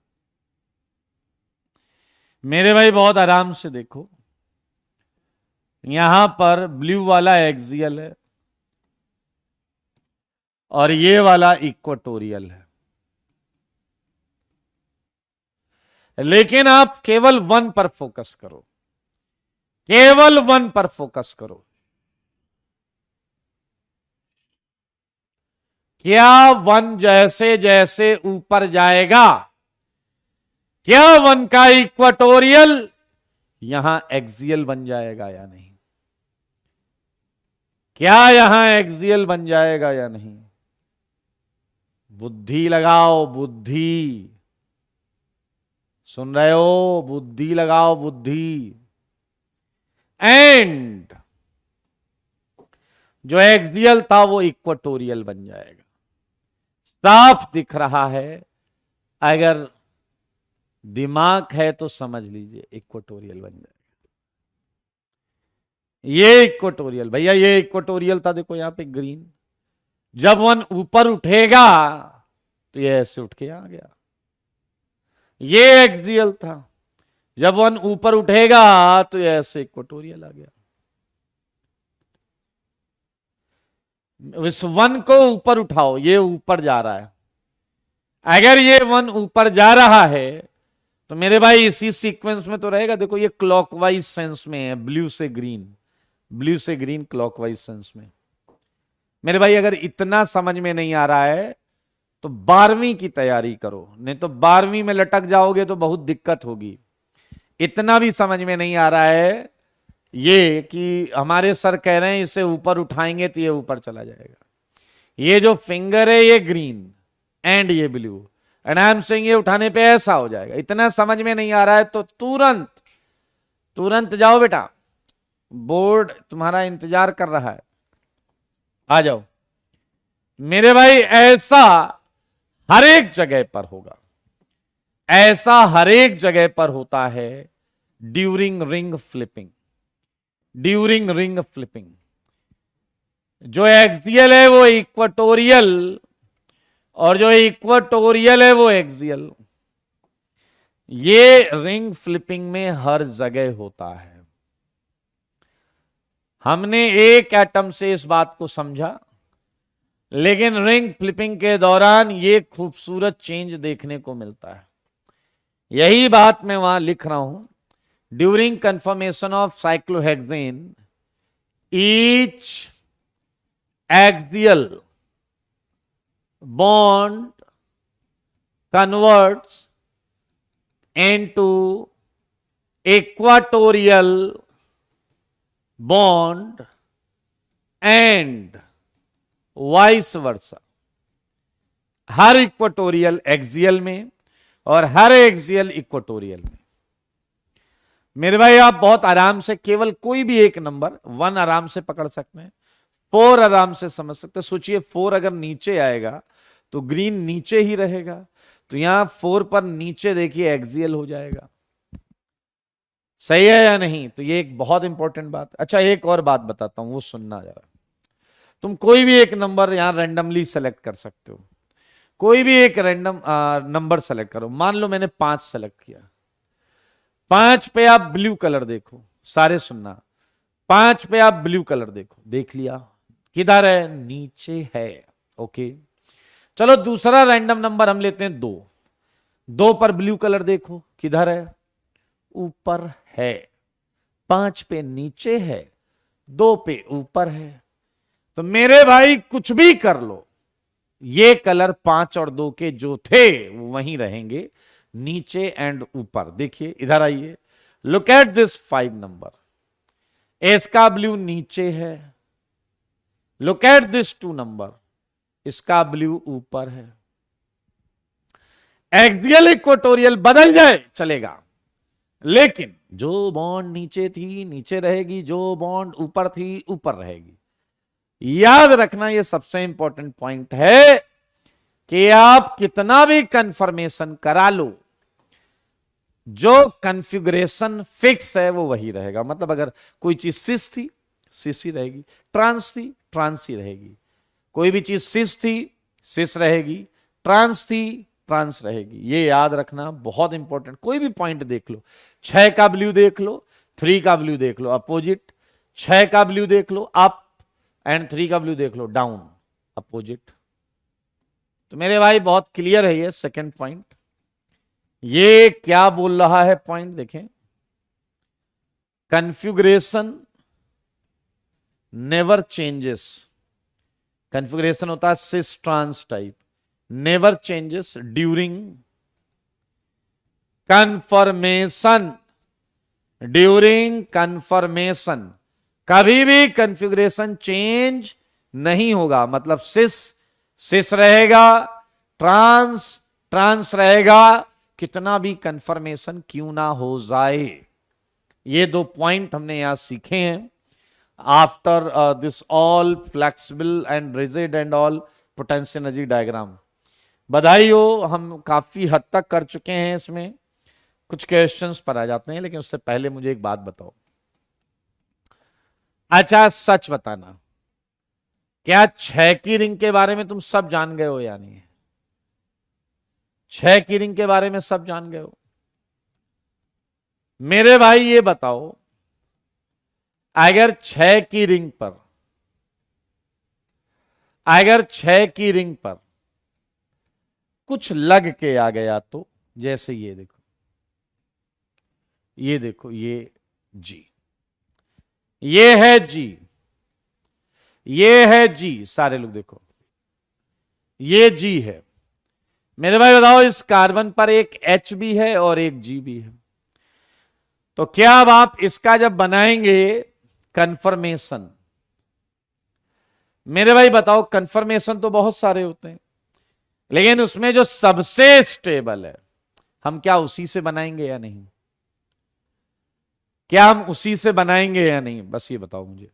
Speaker 1: मेरे भाई बहुत आराम से देखो, यहां पर ब्लू वाला एक्सियल है और ये वाला इक्वेटोरियल है, लेकिन आप केवल वन पर फोकस करो, केवल वन पर फोकस करो। क्या वन जैसे जैसे ऊपर जाएगा, क्या वन का इक्वेटोरियल यहां एक्सियल बन जाएगा या नहीं? क्या यहां एक्सियल बन जाएगा या नहीं? बुद्धि लगाओ, बुद्धि। सुन रहे हो? बुद्धि लगाओ, बुद्धि। एंड जो एक्सियल था वो इक्वेटोरियल बन जाएगा। साफ दिख रहा है, अगर दिमाग है तो समझ लीजिए, इक्वेटोरियल बन जाएगा। ये इक्वेटोरियल भैया, ये इक्वेटोरियल था, देखो यहां पे ग्रीन। जब वन ऊपर उठेगा तो ये ऐसे उठ के आ गया, ये एक्सियल था। जब वन ऊपर उठेगा तो ये ऐसे इक्वेटोरियल आ गया। इस वन को ऊपर उठाओ, ये ऊपर जा रहा है। अगर ये वन ऊपर जा रहा है तो मेरे भाई इसी सीक्वेंस में तो रहेगा। देखो ये क्लॉकवाइज सेंस में है, ब्लू से ग्रीन, ब्लू से ग्रीन क्लॉकवाइज सेंस में। मेरे भाई अगर इतना समझ में नहीं आ रहा है तो 12वीं की तैयारी करो, नहीं तो 12वीं में लटक जाओगे तो बहुत दिक्कत होगी। इतना भी समझ में नहीं आ रहा है ये कि हमारे सर कह रहे हैं इसे ऊपर उठाएंगे तो ये ऊपर चला जाएगा। ये जो फिंगर है ये ग्रीन एंड ये blue, and I am saying ये उठाने पे ऐसा हो जाएगा। इतना समझ में नहीं आ रहा है तो तुरंत तुरंत जाओ बेटा, बोर्ड तुम्हारा इंतजार कर रहा है, आ जाओ। मेरे भाई ऐसा हर एक जगह पर होगा, ऐसा हर एक जगह पर होता है during ring flipping. During ring flipping जो एक्सियल है वो इक्वेटोरियल, और जो इक्वेटोरियल है वो एक्सियल। ये रिंग फ्लिपिंग में हर जगह होता है। हमने एक एटम से इस बात को समझा, लेकिन रिंग फ्लिपिंग के दौरान ये खूबसूरत चेंज देखने को मिलता है। यही बात मैं वहां लिख रहा हूं। During confirmation of cyclohexane, each axial bond converts into equatorial bond and vice versa। Her equatorial axial में और हर एक्सियल इक्वेटोरियल में। मेरे भाई आप बहुत आराम से केवल कोई भी एक नंबर 1 आराम से पकड़ सकते हैं, 4 आराम से समझ सकते हैं। सोचिए 4 अगर नीचे आएगा तो ग्रीन नीचे ही रहेगा, तो यहां 4 पर नीचे देखिए एक्सियल हो जाएगा। सही है या नहीं? तो ये एक बहुत इंपॉर्टेंट बात। अच्छा एक और बात बताता हूं, वो सुनना जरा। तुम कोई भी एक नंबर यहां रैंडमली सेलेक्ट कर सकते हो, कोई भी एक रैंडम नंबर सेलेक्ट करो। मान लो मैंने 5 सेलेक्ट किया, 5 पे आप ब्लू कलर देखो, सारे सुनना। 5 पे आप ब्लू कलर देखो, देख लिया किधर है? नीचे है। ओके चलो दूसरा रैंडम नंबर हम लेते हैं 2। 2 पर ब्लू कलर देखो, किधर है? ऊपर है। 5 पे नीचे है, 2 पे ऊपर है। तो मेरे भाई कुछ भी कर लो, ये कलर 5 और 2 के जो थे वो वहीं रहेंगे, नीचे एंड ऊपर। देखिए इधर आइए, लुक एट दिस 5 नंबर। इसका ब्लू नीचे है। लुक एट दिस 2 नंबर, इसका ब्लू ऊपर है। एक्सियल इक्वेटोरियल बदल जाए चलेगा, लेकिन जो बॉन्ड नीचे थी नीचे रहेगी, जो बॉन्ड ऊपर थी ऊपर रहेगी। याद रखना, यह सबसे इंपॉर्टेंट पॉइंट है कि आप कितना भी कंफर्मेशन करा लो, जो कॉन्फ़िगरेशन फिक्स है वो वही रहेगा। मतलब अगर कोई चीज सिस थी, सिस ही रहेगी, ट्रांस थी, ट्रांस ही रहेगी। कोई भी चीज सिस थी, सिस रहेगी, ट्रांस थी, ट्रांस रहेगी। ये याद रखना, बहुत इंपॉर्टेंट। कोई भी पॉइंट देख लो, 6 का ब्लू देख लो, 3 का ब्लू देख लो अपोजिट, 6 का ब्लू देख लो अप, एंड 3 का ब्लू देख लो डाउन, अपोजिट। तो मेरे भाई बहुत क्लियर है ये सेकंड पॉइंट। ये क्या बोल रहा है पॉइंट देखें, कॉन्फ़िगरेशन नेवर चेंजेस। कॉन्फ़िगरेशन होता है cis trans type, never changes during conformation. During conformation कभी भी कॉन्फ़िगरेशन चेंज नहीं होगा। मतलब सिस सिस रहेगा, ट्रांस ट्रांस रहेगा, कितना भी कन्फर्मेशन क्यों ना हो जाए। ये 2 पॉइंट हमने यहां सीखे हैं। After this all flexible and rigid and all potential energy diagram, बधाई हो, हम काफी हद तक कर चुके हैं। इसमें कुछ क्वेश्चंस पर आ जाते हैं, लेकिन उससे पहले मुझे एक बात बताओ। अच्छा सच बताना, क्या 6 की रिंग के बारे में तुम सब जान गए हो या नहीं? 6 की रिंग के बारे में सब जान गए हो? मेरे भाई ये बताओ, अगर 6 की रिंग पर, अगर 6 की रिंग पर कुछ लग के आ गया तो, जैसे ये देखो, ये देखो, ये जी, ये है जी, ये है जी, सारे लोग देखो, ये जी है। मेरे भाई बताओ, इस कार्बन पर एक H भी है और एक G भी है। तो क्या अब आप इसका जब बनाएंगे कंफर्मेशन, मेरे भाई बताओ, कंफर्मेशन तो बहुत सारे होते हैं, लेकिन उसमें जो सबसे स्टेबल है, हम क्या उसी से बनाएंगे या नहीं? क्या हम उसी से बनाएंगे या नहीं? बस ये बताओ मुझे,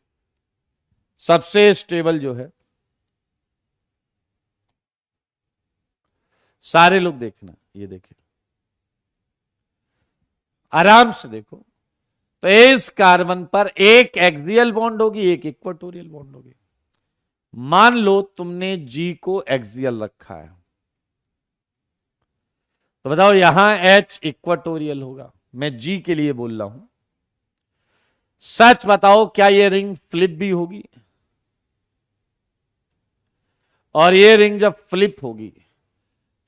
Speaker 1: सबसे स्टेबल जो है। सारे लोग देखना, ये देखिए, आराम से देखो। तो इस कार्बन पर एक एक्सियल बॉन्ड होगी, एक इक्वेटोरियल बॉन्ड होगी। मान लो तुमने जी को एक्सियल रखा है, तो बताओ यहां H इक्वेटोरियल होगा। मैं जी के लिए बोल रहा हूं। सच बताओ, क्या ये रिंग फ्लिप भी होगी? और ये रिंग जब फ्लिप होगी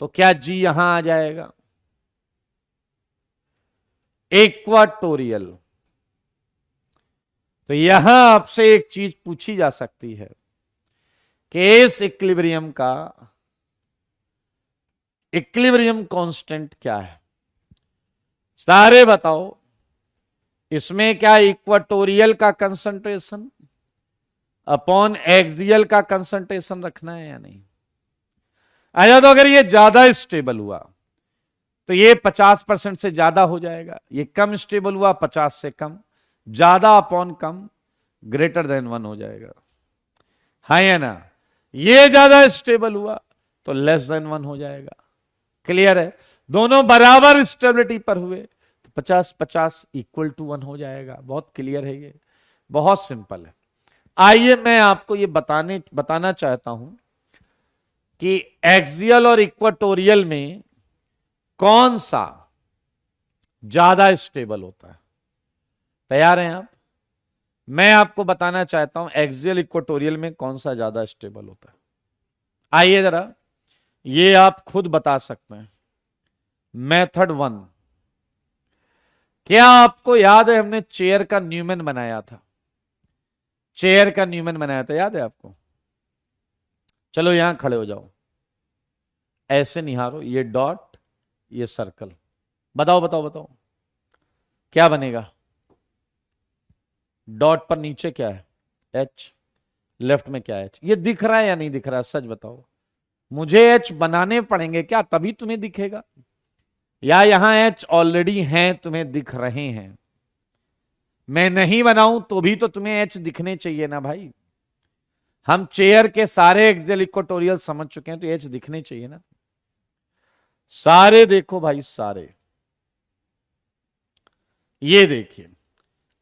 Speaker 1: तो क्या जी यहां आ जाएगा? इक्वाटोरियल। तो यहां आपसे एक चीज पूछी जा सकती है कि इस इक्विलिब्रियम का इक्विलिब्रियम कांस्टेंट क्या है? सारे बताओ, इसमें क्या इक्वाटोरियल का कंसंट्रेशन अपॉन एक्सियल का कंसंट्रेशन रखना है या नहीं? अच्छा, तो अगर ये ज्यादा स्टेबल हुआ तो ये 50% से ज्यादा हो जाएगा, ये कम स्टेबल हुआ 50 से कम, ज्यादा अपॉन कम ग्रेटर देन 1 हो जाएगा, हाँ या ना? ये ज्यादा स्टेबल हुआ तो लेस देन 1 हो जाएगा। क्लियर है? दोनों बराबर स्टेबिलिटी पर हुए तो 50-50 इक्वल टू 1 हो जाएगा। बहुत क्लियर है, ये बहुत सिंपल है। आइए मैं आपको ये बताना चाहता हूं कि एक्सियल और इक्वाटोरियल में कौन सा ज्यादा स्टेबल होता है। तैयार हैं आप? मैं आपको बताना चाहता हूं एक्सियल इक्वाटोरियल में कौन सा ज्यादा स्टेबल होता है। आइए जरा, ये आप खुद बता सकते हैं। मेथड 1, क्या आपको याद है हमने चेयर का न्यूमैन बनाया था? चेयर का न्यूमैन बनाया था, याद है आपको? चलो यहां खड़े हो जाओ, ऐसे निहारो, ये डॉट, ये सर्कल। बताओ बताओ बताओ, क्या बनेगा? डॉट पर नीचे क्या है? H, लेफ्ट में क्या है? H। ये दिख रहा है या नहीं दिख रहा है? सच बताओ। मुझे एच बनाने पड़ेंगे क्या, तभी तुम्हें दिखेगा, या यहां एच ऑलरेडी हैं, तुम्हें दिख रहे हैं। मैं नहीं बनाऊं तो भी तो तुम्हें एच दिखने चाहिए ना भाई। हम चेयर के सारे एक्सियल इक्वेटोरियल समझ चुके हैं, तो एच दिखने चाहिए ना। सारे देखो भाई, सारे। ये देखिए,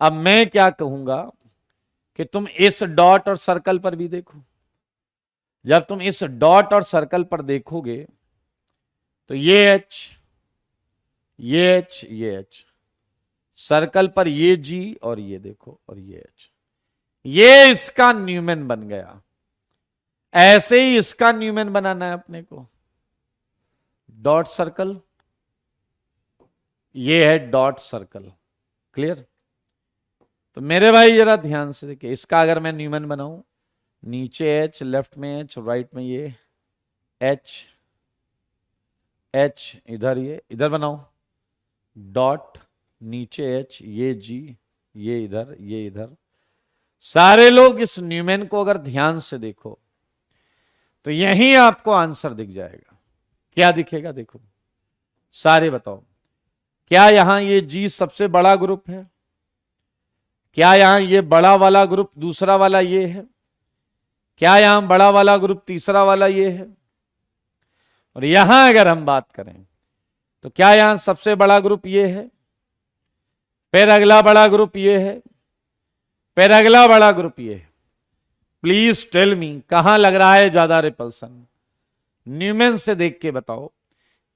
Speaker 1: अब मैं क्या कहूंगा कि तुम इस डॉट और सर्कल पर भी देखो। जब तुम इस डॉट और सर्कल पर देखोगे तो ये एच, ये एच, ये एच, सर्कल पर ये जी, और ये देखो, और ये एच, ये इसका न्यूमैन बन गया। ऐसे ही इसका न्यूमैन बनाना है अपने को। डॉट सर्कल, ये है डॉट सर्कल। क्लियर? तो मेरे भाई जरा ध्यान से देखिए, इसका अगर मैं न्यूमैन बनाऊं, नीचे एच, लेफ्ट में एच, राइट में ये एच, एच इधर, ये इधर बनाओ, डॉट, नीचे एच, ये जी, ये इधर, ये इधर। सारे लोग इस न्यूमैन को अगर ध्यान से देखो तो यहीं आपको आंसर दिख जाएगा। क्या दिखेगा देखो, सारे बताओ। क्या यहां ये जी सबसे बड़ा ग्रुप है? क्या यहां ये बड़ा वाला ग्रुप दूसरा वाला ये है? क्या यहां बड़ा वाला ग्रुप तीसरा वाला ये है? और यहां अगर हम बात करें तो क्या यहां सबसे बड़ा ग्रुप ये है, फिर अगला बड़ा ग्रुप ये है, फिर अगला बड़ा ग्रुप ये है? प्लीज टेल मी, कहां लग रहा है ज्यादा रिपल्सन? न्यूमैन से देख के बताओ,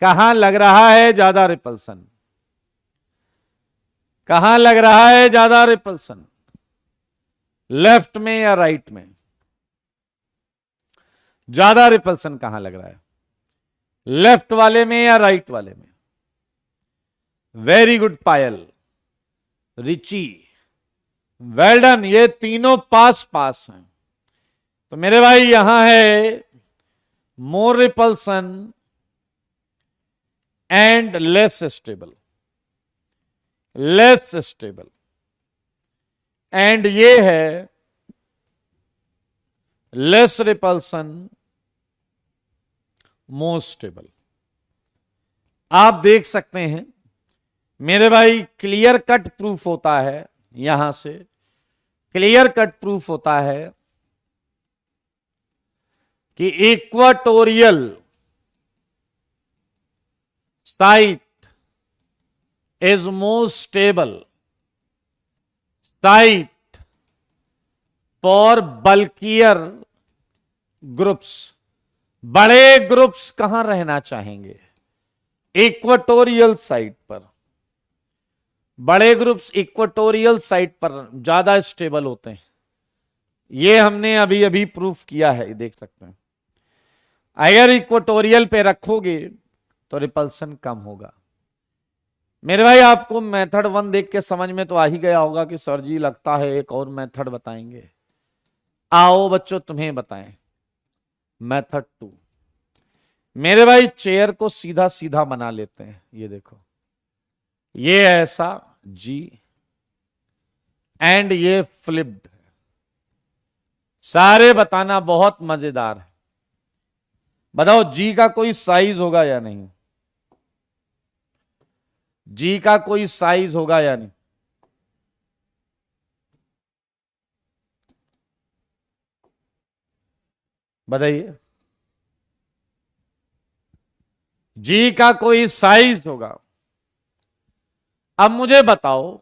Speaker 1: कहां लग रहा है ज्यादा रिपल्सन? कहां लग रहा है ज्यादा रिपल्सन, लेफ्ट में या राइट में? ज्यादा रिपल्सन कहां लग रहा है, लेफ्ट वाले में या राइट वाले में? वेरी गुड पायल, रिची, वेल डन। ये तीनों पास पास हैं। तो मेरे भाई यहां है more repulsion and less stable, less stable, and ये है लेस रिपल्सन, मोर स्टेबल। आप देख सकते हैं मेरे भाई, क्लियर कट प्रूफ होता है, यहां से क्लियर कट प्रूफ होता है कि equatorial site is most stable site for bulkier groups. बड़े ग्रुप्स कहां रहना चाहेंगे? इक्वाटोरियल साइट पर। बड़े ग्रुप्स इक्वाटोरियल साइट पर ज्यादा स्टेबल होते हैं। ये हमने अभी अभी प्रूफ किया है, देख सकते हैं। अगर इक्वाटोरियल पे रखोगे तो रिपल्सन कम होगा। मेरे भाई आपको मेथड 1 देख के समझ में तो आ ही गया होगा कि सर जी लगता है एक और मेथड बताएंगे। आओ बच्चों तुम्हें बताएं मेथड 2। मेरे भाई चेयर को सीधा सीधा बना लेते हैं। ये देखो, ये ऐसा जी, एंड ये फ्लिप्ड है। सारे बताना, बहुत मजेदार है। बताओ जी का कोई साइज होगा या नहीं? जी का कोई साइज होगा या नहीं? बताइए, जी का कोई साइज होगा? अब मुझे बताओ,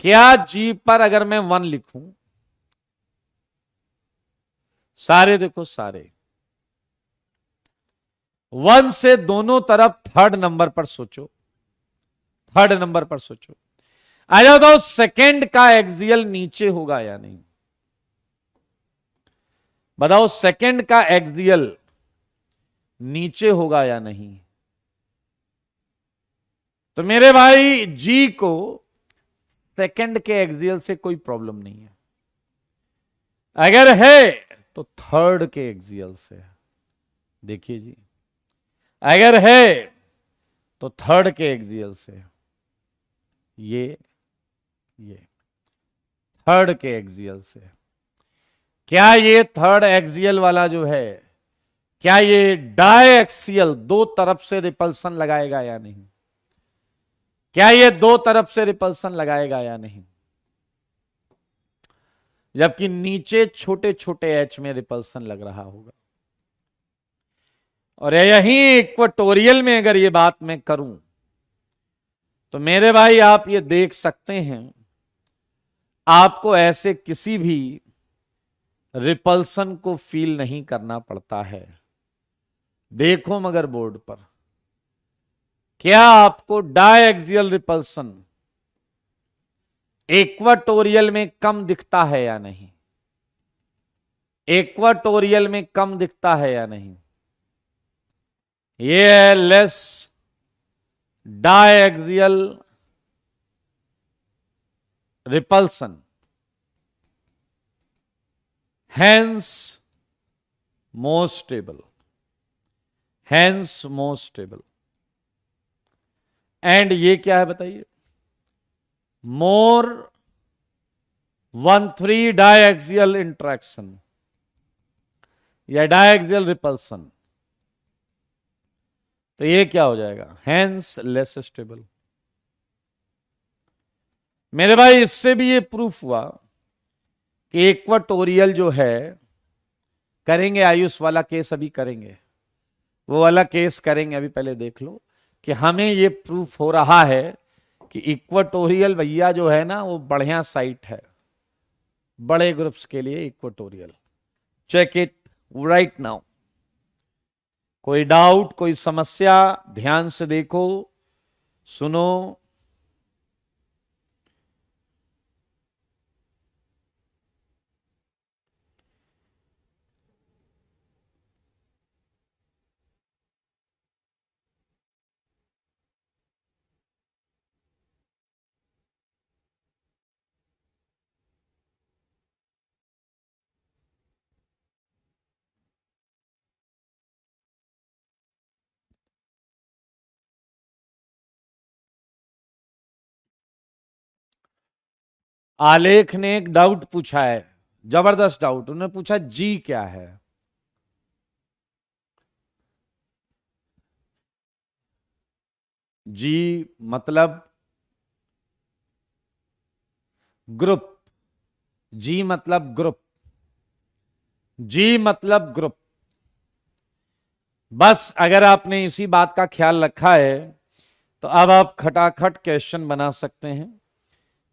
Speaker 1: क्या जी पर अगर मैं 1 लिखूं, सारे देखो, सारे 1 से दोनों तरफ थर्ड नंबर पर सोचो, थर्ड नंबर पर सोचो। आ जाओ तो सेकंड का एक्सियल नीचे होगा या नहीं? बताओ सेकंड का एक्सियल नीचे होगा या नहीं? तो मेरे भाई जी को सेकंड के एक्सियल से कोई प्रॉब्लम नहीं है। अगर है तो थर्ड के एक्सियल से। देखिए जी, अगर है तो थर्ड के एक्सियल से। ये थर्ड के एक्सियल से। क्या ये थर्ड एक्सियल वाला जो है, क्या ये डायएक्सियल दो तरफ से रिपल्सन लगाएगा या नहीं? क्या ये दो तरफ से रिपल्सन लगाएगा या नहीं? जबकि नीचे छोटे छोटे एच में रिपल्सन लग रहा होगा। और यही इक्वेटोरियल में अगर ये बात मैं करूं तो मेरे भाई आप ये देख सकते हैं, आपको ऐसे किसी भी रिपल्सन को फील नहीं करना पड़ता है। देखो मगर बोर्ड पर, क्या आपको डायएक्सियल रिपल्सन इक्वेटोरियल में कम दिखता है या नहीं? इक्वेटोरियल में कम दिखता है या नहीं? ये है less diaxial repulsion, hence more stable, hence more stable. And ये क्या है बताइए? मोर 1,3 डायएक्सियल इंट्रैक्शन या डायएक्सियल रिपल्सन, तो ये क्या हो जाएगा? Hence less stable. मेरे भाई इससे भी ये प्रूफ हुआ कि इक्वेटोरियल जो है, करेंगे आयुष वाला केस अभी करेंगे, वो वाला केस करेंगे, अभी पहले देख लो कि हमें ये प्रूफ हो रहा है कि इक्वेटोरियल भैया जो है ना वो बढ़िया साइट है बड़े ग्रुप्स के लिए। Equatorial check it right now. कोई डाउट, कोई समस्या? ध्यान से देखो, सुनो। आलेख ने एक डाउट पूछा है, जबरदस्त डाउट। उन्होंने पूछा जी क्या है? जी मतलब ग्रुप, जी मतलब ग्रुप, जी मतलब ग्रुप। बस अगर आपने इसी बात का ख्याल रखा है तो अब आप खटाखट क्वेश्चन बना सकते हैं।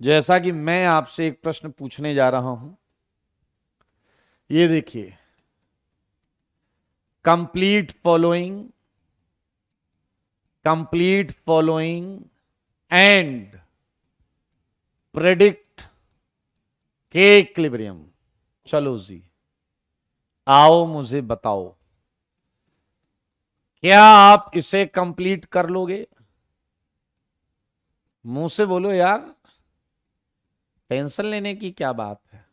Speaker 1: जैसा कि मैं आपसे एक प्रश्न पूछने जा रहा हूं, ये देखिए, complete following, complete following and predict के इक्विलिब्रियम। चलो जी, आओ मुझे बताओ, क्या आप इसे कंप्लीट कर लोगे? मुंह से बोलो यार, टेंशन लेने की क्या बात है?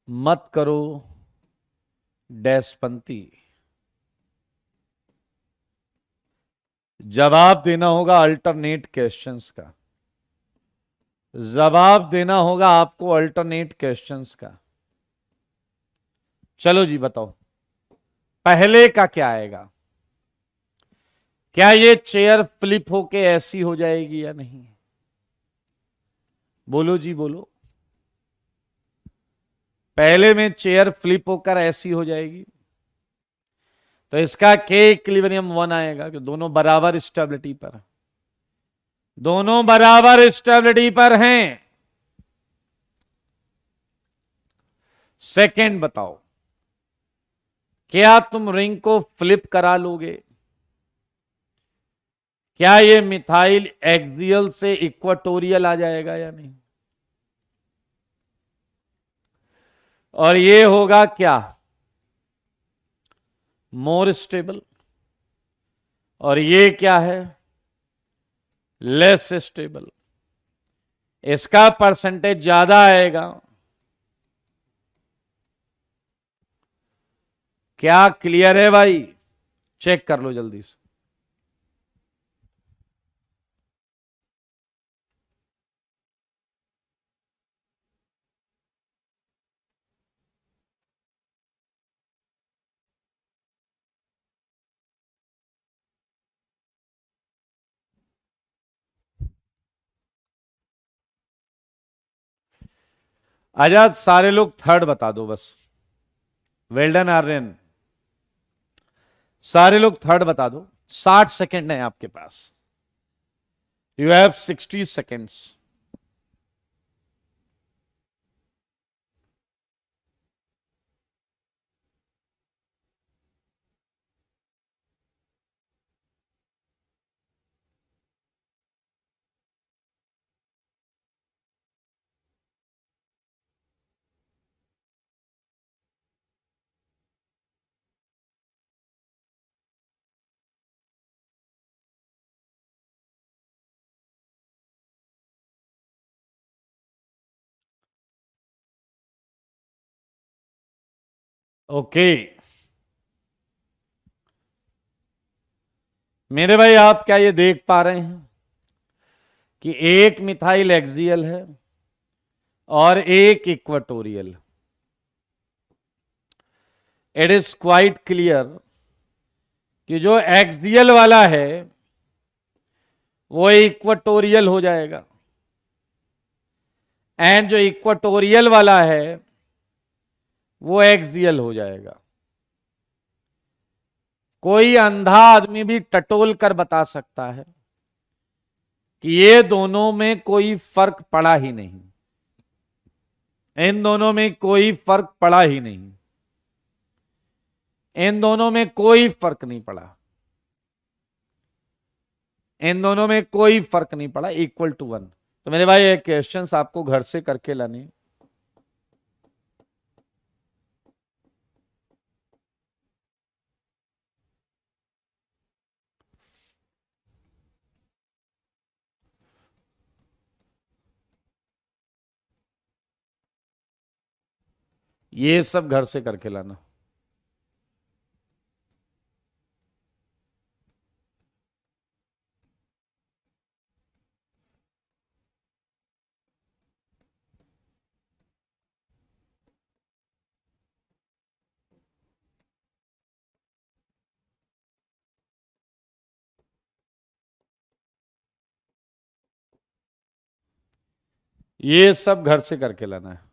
Speaker 1: मत करो डैशपंती। जवाब देना होगा अल्टरनेट क्वेश्चंस का, जवाब देना होगा आपको अल्टरनेट क्वेश्चंस का। चलो जी बताओ, पहले का क्या आएगा? क्या ये चेयर फ्लिप होके ऐसी हो जाएगी या नहीं? बोलो जी बोलो। पहले में चेयर फ्लिप होकर ऐसी हो जाएगी तो इसका के इक्विलिब्रियम 1 आएगा कि दोनों बराबर स्टेबिलिटी पर, दोनों बराबर स्टेबिलिटी पर हैं। सेकंड बताओ, क्या तुम रिंग को फ्लिप करा लोगे? क्या ये मिथाइल एक्सियल से इक्वेटोरियल आ जाएगा या नहीं? और ये होगा क्या? More stable. और ये क्या है? Less stable. इसका परसेंटेज ज्यादा आएगा। क्या क्लियर है भाई? चेक कर लो जल्दी से। आजाद, सारे लोग थर्ड बता दो बस। वेल डन आर्यन, सारे लोग थर्ड बता दो। 60 सेकेंड है आपके पास। You have 60 seconds. ओके मेरे भाई, आप क्या ये देख पा रहे हैं कि एक मिथाइल एक्सियल है और एक equatorial. It is quite clear कि जो एक्सियल वाला है वो इक्वेटोरियल हो जाएगा, एंड जो इक्वेटोरियल वाला है वो एक्सियल हो जाएगा। कोई अंधा आदमी भी टटोल कर बता सकता है कि ये दोनों में कोई फर्क पड़ा ही नहीं, इन दोनों में कोई फर्क पड़ा ही नहीं, इन दोनों में कोई फर्क नहीं पड़ा, इन दोनों में कोई फर्क नहीं पड़ा, इक्वल टू 1। तो मेरे भाई, ये क्वेश्चंस आपको घर से करके लाने। ये सब घर से करके लाना। ये सब घर से करके लाना है।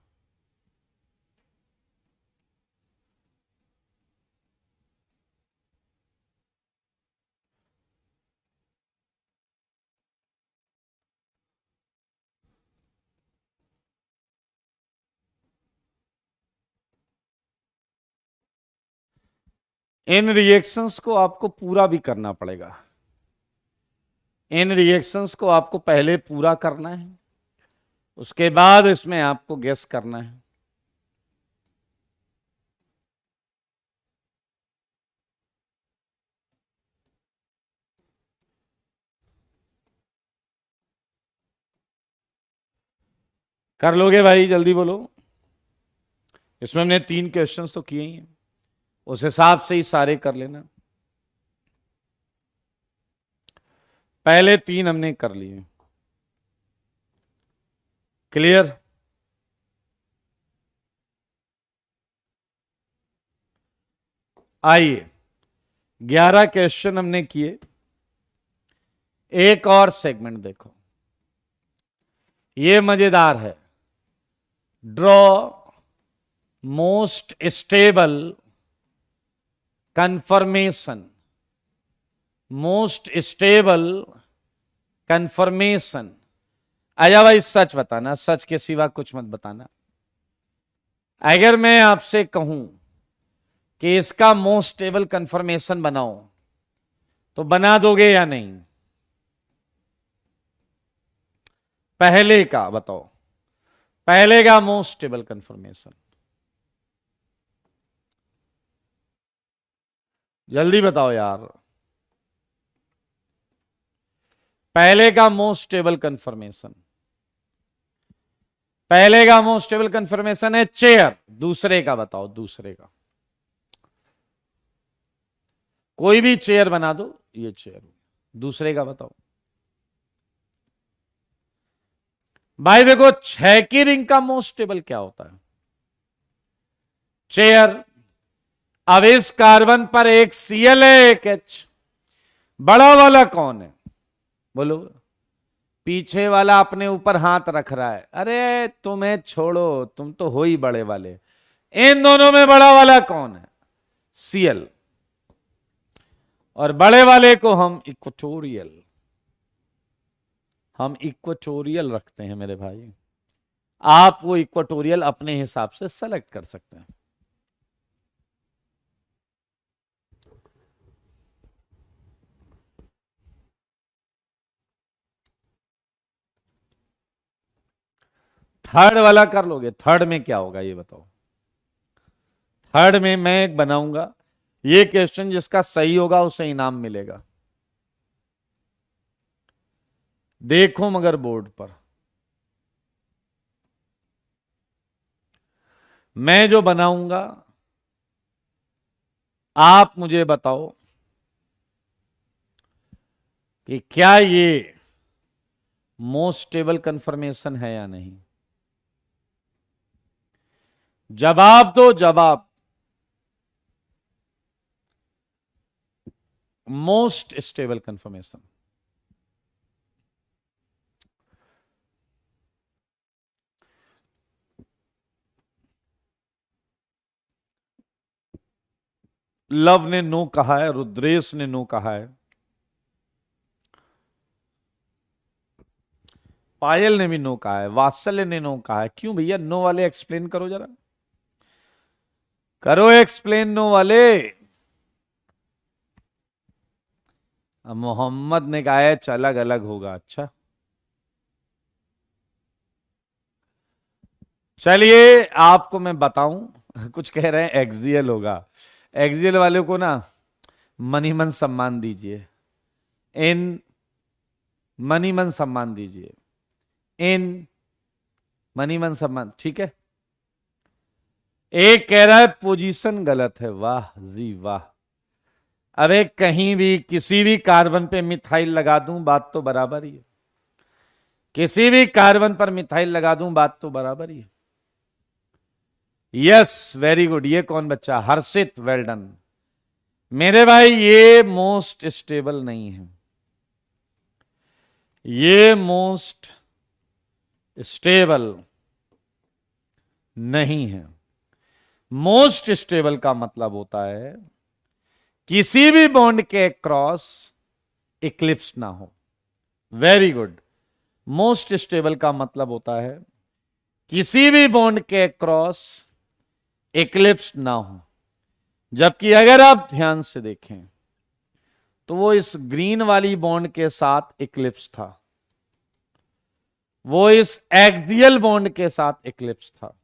Speaker 1: इन रिएक्शंस को आपको पूरा भी करना पड़ेगा। इन रिएक्शंस को आपको पहले पूरा करना है, उसके बाद इसमें आपको गेस करना है। कर लोगे भाई? जल्दी बोलो। इसमें हमने 3 क्वेश्चंस तो किए ही हैं, उस हिसाब से ही सारे कर लेना। पहले 3 हमने कर लिए। क्लियर? आइए, 11 क्वेश्चन हमने किए। एक और सेगमेंट देखो, ये मजेदार है। Draw most stable confirmation. Most stable confirmation. आजा भाई, सच बताना, सच के सिवा कुछ मत बताना। अगर मैं आपसे कहूं कि इसका मोस्ट स्टेबल कंफर्मेशन बनाओ, तो बना दोगे या नहीं? पहले का बताओ, पहले का मोस्ट स्टेबल कंफर्मेशन। जल्दी बताओ यार। पहले का मोस्ट स्टेबल कंफर्मेशन, पहले का मोस्ट स्टेबल कंफर्मेशन है चेयर। दूसरे का बताओ, दूसरे का। कोई भी चेयर बना दो, ये चेयर। दूसरे का बताओ भाई। देखो, 6 की रिंग का मोस्ट स्टेबल क्या होता है? चेयर। अब इस कार्बन पर एक Cl है, एक H। बड़ा वाला कौन है? बोलो। पीछे वाला अपने ऊपर हाथ रख रहा है, अरे तुम्हें छोड़ो, तुम तो हो ही बड़े वाले। इन दोनों में बड़ा वाला कौन है? सीएल। और बड़े वाले को हम इक्वेटोरियल रखते हैं मेरे भाई। आप वो इक्वेटोरियल अपने हिसाब से सेलेक्ट कर सकते हैं। थर्ड वाला कर लोगे? थर्ड में क्या होगा ये बताओ। थर्ड में मैं एक बनाऊंगा, ये क्वेश्चन जिसका सही होगा उसे इनाम मिलेगा। देखो मगर बोर्ड पर मैं जो बनाऊंगा, आप मुझे बताओ कि क्या ये मोस्ट स्टेबल कंफर्मेशन है या नहीं। जवाब दो, जवाब। Most stable confirmation. लव ने नो कहा है, रुद्रेश ने नो कहा है, पायल ने भी नो कहा है, वात्सल्य ने नो कहा है। क्यों भैया? नो वाले एक्सप्लेन करो जरा, करो एक्सप्लेन नो वाले। मोहम्मद ने कहा है अलग अलग होगा। अच्छा चलिए आपको मैं बताऊं, कुछ कह रहे हैं एक्सियल होगा। एक्सियल वाले को ना मनी मन सम्मान दीजिए, इन मनी मन सम्मान दीजिए, इन मनी मन सम्मान, ठीक है। एक कह रहा है पोजीशन गलत है। वाह जी वाह। अबे कहीं भी किसी भी कार्बन पे मिथाइल लगा दूं बात तो बराबर ही है, किसी भी कार्बन पर मिथाइल लगा दूं बात तो बराबर ही है। Yes very good. ये कौन बच्चा? हर्षित, वेल डन मेरे भाई। ये मोस्ट स्टेबल नहीं है, ये मोस्ट स्टेबल नहीं है। मोस्ट स्टेबल का मतलब होता है किसी भी बॉन्ड के क्रॉस इक्लिप्स ना हो। Very good. मोस्ट स्टेबल का मतलब होता है किसी भी बॉन्ड के क्रॉस इक्लिप्स ना हो। जबकि अगर आप ध्यान से देखें तो वो इस ग्रीन वाली बॉन्ड के साथ इक्लिप्स था, वो इस एक्सियल बॉन्ड के साथ इक्लिप्स था।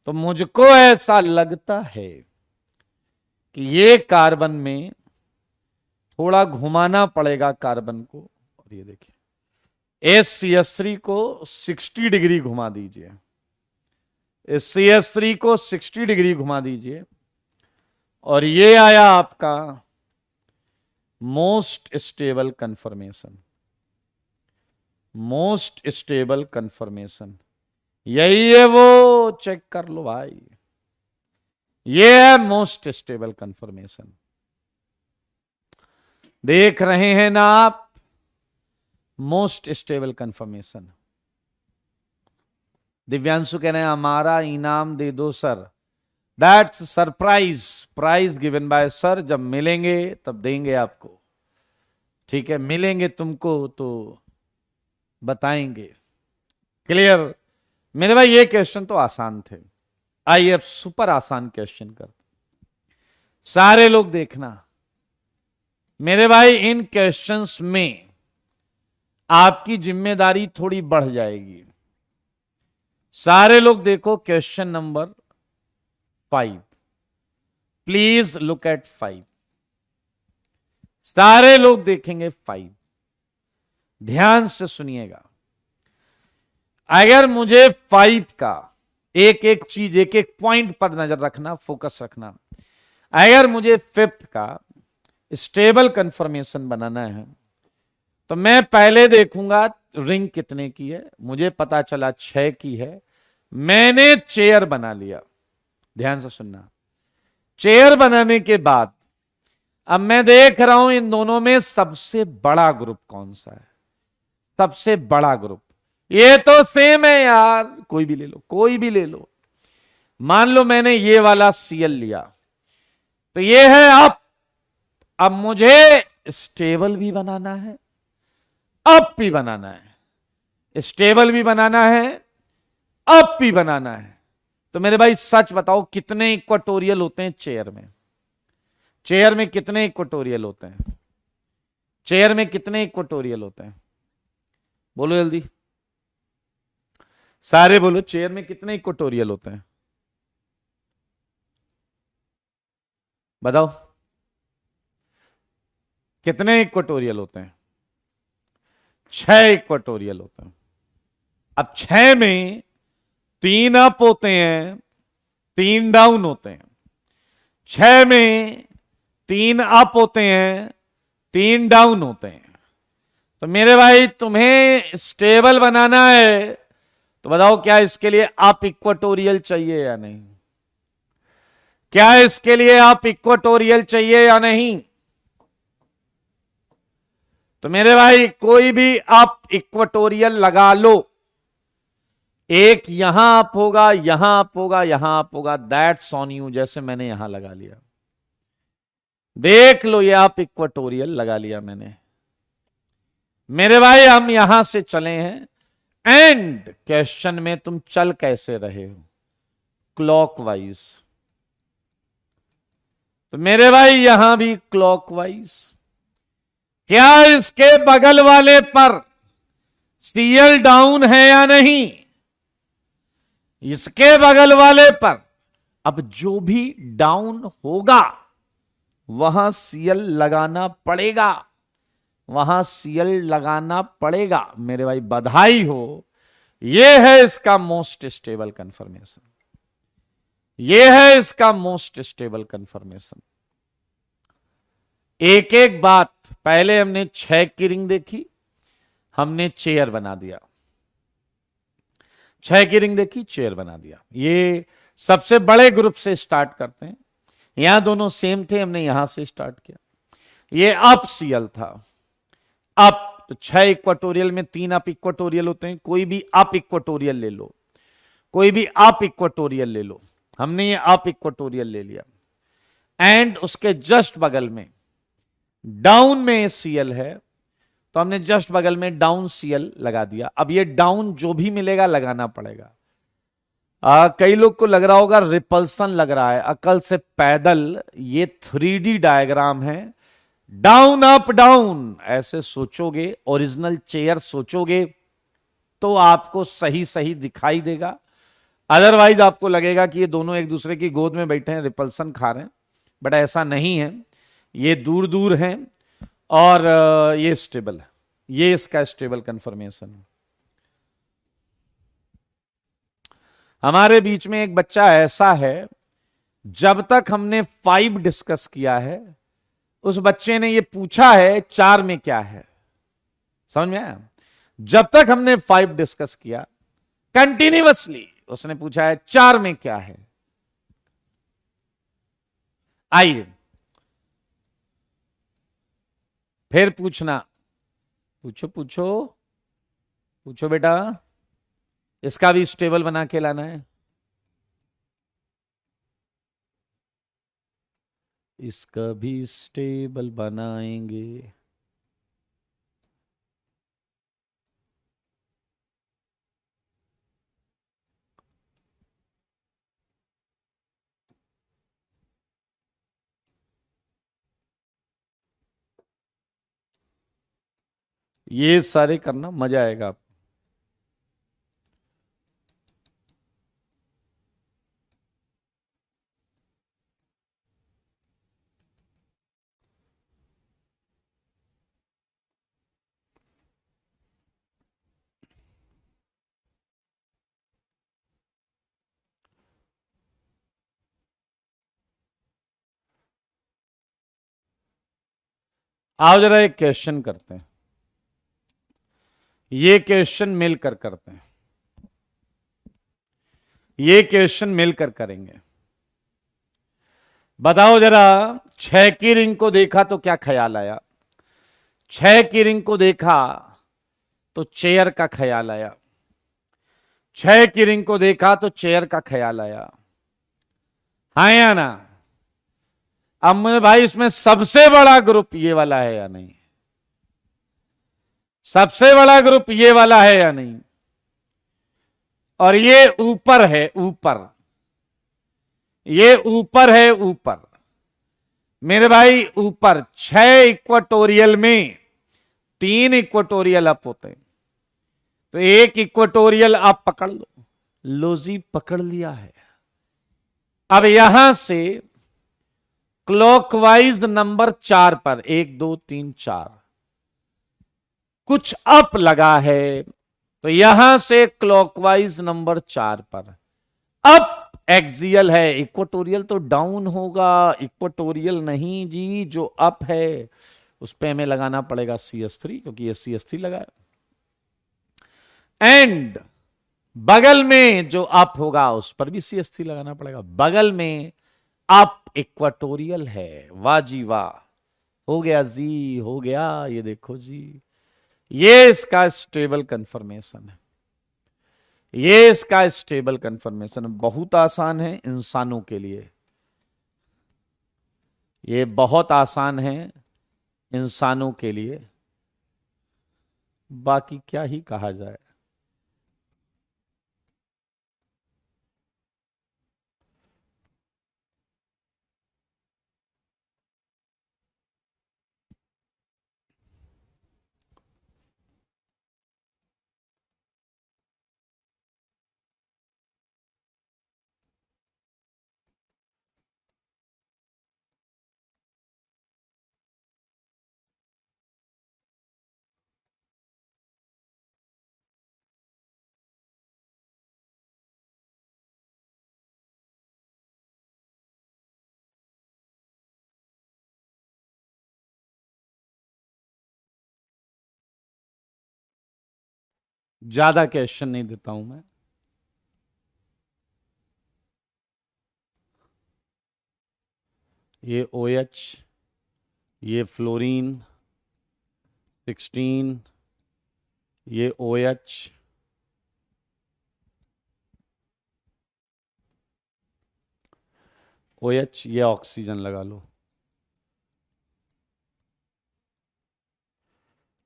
Speaker 1: तो मुझको ऐसा लगता है कि ये कार्बन में थोड़ा घुमाना पड़ेगा कार्बन को। और ये देखिए SCH3 को 60 डिग्री घुमा दीजिए, इस CH3 को 60 डिग्री घुमा दीजिए, और ये आया आपका most stable confirmation. Most stable confirmation यही है वो, चेक कर लो भाई। ये है मोस्ट स्टेबल कंफर्मेशन। देख रहे हैं ना आप? Most stable confirmation. दिव्यांशु कह रहे हैं हमारा इनाम दे दो sir. That's surprise, prize given by sir. जब मिलेंगे तब देंगे आपको, ठीक है? मिलेंगे तुमको तो बताएंगे। क्लियर मेरे भाई? ये क्वेश्चन तो आसान थे। आइए अब सुपर आसान क्वेश्चन कर, सारे लोग देखना मेरे भाई। इन क्वेश्चंस में आपकी जिम्मेदारी थोड़ी बढ़ जाएगी। सारे लोग देखो question number 5। Please look at 5। सारे लोग देखेंगे 5, ध्यान से सुनिएगा। अगर मुझे 5 का एक एक चीज, एक एक पॉइंट पर नजर रखना, फोकस रखना। अगर मुझे 5th का स्टेबल कंफर्मेशन बनाना है तो मैं पहले देखूंगा रिंग कितने की है। मुझे पता चला 6 की है, मैंने चेयर बना लिया। ध्यान से सुनना, चेयर बनाने के बाद अब मैं देख रहा हूं इन दोनों में सबसे बड़ा ग्रुप कौन सा है। सबसे बड़ा ग्रुप। ये तो सेम है यार, कोई भी ले लो, कोई भी ले लो। मान लो मैंने ये वाला सीएल लिया, तो ये है अप। अब मुझे स्टेबल भी बनाना है, अप भी बनाना है, स्टेबल भी बनाना है, अप भी बनाना है। तो मेरे भाई सच बताओ, कितने इक्वाटोरियल होते हैं चेयर में? चेयर में कितने इक्वाटोरियल होते हैं? चेयर में कितने इक्वाटोरियल होते हैं? बोलो जल्दी, सारे बोलो, चेयर में कितने इक्वाटोरियल होते हैं? बताओ, कितने इक्वाटोरियल होते हैं? 6 इक्वाटोरियल होते हैं। अब 6 में 3 अप होते हैं, 3 डाउन होते हैं। 6 में 3 अप होते हैं, 3 डाउन होते हैं। तो मेरे भाई तुम्हें स्टेबल बनाना है, तो बताओ क्या इसके लिए अप इक्वाटोरियल चाहिए या नहीं? क्या इसके लिए अप इक्वाटोरियल चाहिए या नहीं? तो मेरे भाई कोई भी अप इक्वाटोरियल लगा लो, एक यहां अप होगा, यहां अप होगा, यहां अप होगा, दैट्स ऑन यू। जैसे मैंने यहां लगा लिया, देख लो, ये अप इक्वाटोरियल लगा लिया मैंने। मेरे भाई हम यहां से चले हैं, एंड क्वेश्चन में तुम चल कैसे रहे हो? क्लॉकवाइज। तो मेरे भाई यहां भी क्लॉकवाइज। क्या इसके बगल वाले पर सीएल डाउन है या नहीं? इसके बगल वाले पर अब जो भी डाउन होगा वहां सीएल लगाना पड़ेगा, वहां सीएल लगाना पड़ेगा। मेरे भाई बधाई हो, यह है इसका मोस्ट स्टेबल कंफर्मेशन, यह है इसका मोस्ट स्टेबल कंफर्मेशन। एक एक बात, पहले हमने 6 की रिंग देखी, हमने चेयर बना दिया। 6 की रिंग देखी, चेयर बना दिया। ये सबसे बड़े ग्रुप से स्टार्ट करते हैं। यहां दोनों सेम थे, हमने यहां से स्टार्ट किया। ये अप सीएल था, अप। तो 6 इक्वाटोरियल में 3 अप इक्वाटोरियल होते हैं। कोई भी अप इक्वाटोरियल ले लो, कोई भी अप इक्वाटोरियल ले लो। हमने ये अप इक्वाटोरियल ले लिया, एंड उसके जस्ट बगल में डाउन में सीएल है, तो हमने जस्ट बगल में डाउन सीएल लगा दिया। अब ये डाउन जो भी मिलेगा लगाना पड़ेगा। कई लोग को लग रहा होगा रिपल्सन लग रहा है, अकल से पैदल। ये 3D डायग्राम है, डाउन अप डाउन ऐसे सोचोगे, ओरिजिनल चेयर सोचोगे तो आपको सही सही दिखाई देगा। अदरवाइज आपको लगेगा कि ये दोनों एक दूसरे की गोद में बैठे हैं, रिपल्सन खा रहे हैं, बट ऐसा नहीं है। ये दूर दूर हैं और ये स्टेबल है। ये इसका स्टेबल कंफर्मेशन है। हमारे बीच में एक बच्चा ऐसा है, जब तक हमने 5 डिस्कस किया है, उस बच्चे ने ये पूछा है 4 में क्या है। समझ में आया? जब तक हमने 5 डिस्कस किया, कंटिन्यूअसली उसने पूछा है 4 में क्या है। आइए फिर पूछना, पूछो पूछो पूछो बेटा, इसका भी स्टेबल बना के लाना है। इसका भी स्टेबल बनाएंगे। ये सारे करना, मजा आएगा आपको। आओ जरा एक क्वेश्चन करते हैं, ये क्वेश्चन मिलकर करते हैं, ये क्वेश्चन मिलकर करेंगे। बताओ जरा, 6 की रिंग को देखा तो क्या ख्याल आया? 6 की रिंग को देखा तो चेयर का ख्याल आया। 6 की रिंग को देखा तो चेयर का ख्याल आया। हाँ या ना? अब मुझे भाई इसमें सबसे बड़ा ग्रुप ये वाला है या नहीं? सबसे बड़ा ग्रुप ये वाला है या नहीं? और ये ऊपर है, ऊपर, ये ऊपर है, ऊपर मेरे भाई, ऊपर 6 इक्वेटोरियल में 3 इक्वेटोरियल अप होते हैं, तो एक इक्वेटोरियल अप पकड़ लो। लो जी, पकड़ लिया है। अब यहां से क्लॉकवाइज नंबर 4 पर 1 2 3 4 कुछ अप लगा है, तो यहां से क्लॉकवाइज नंबर 4 पर अप एक्सियल है। इक्वेटोरियल तो डाउन होगा, इक्वेटोरियल नहीं जी, जो अप है उस पे हमें लगाना पड़ेगा CS3, क्योंकि ये CS3 लगा है। एंड बगल में जो अप होगा उस पर भी CS3 लगाना पड़ेगा। बगल में अप इक्वेटोरियल है। वाह जी वाह, हो गया जी, हो गया। ये देखो जी, ये इसका स्टेबल कंफर्मेशन है। ये इसका स्टेबल कंफर्मेशन बहुत आसान है इंसानों के लिए। ये बहुत आसान है इंसानों के लिए, बाकी क्या ही कहा जाए। ज्यादा क्वेश्चन नहीं देता हूं मैं। ये OH, ये फ्लोरीन 16, ये OH, OH, ये ऑक्सीजन लगा लो,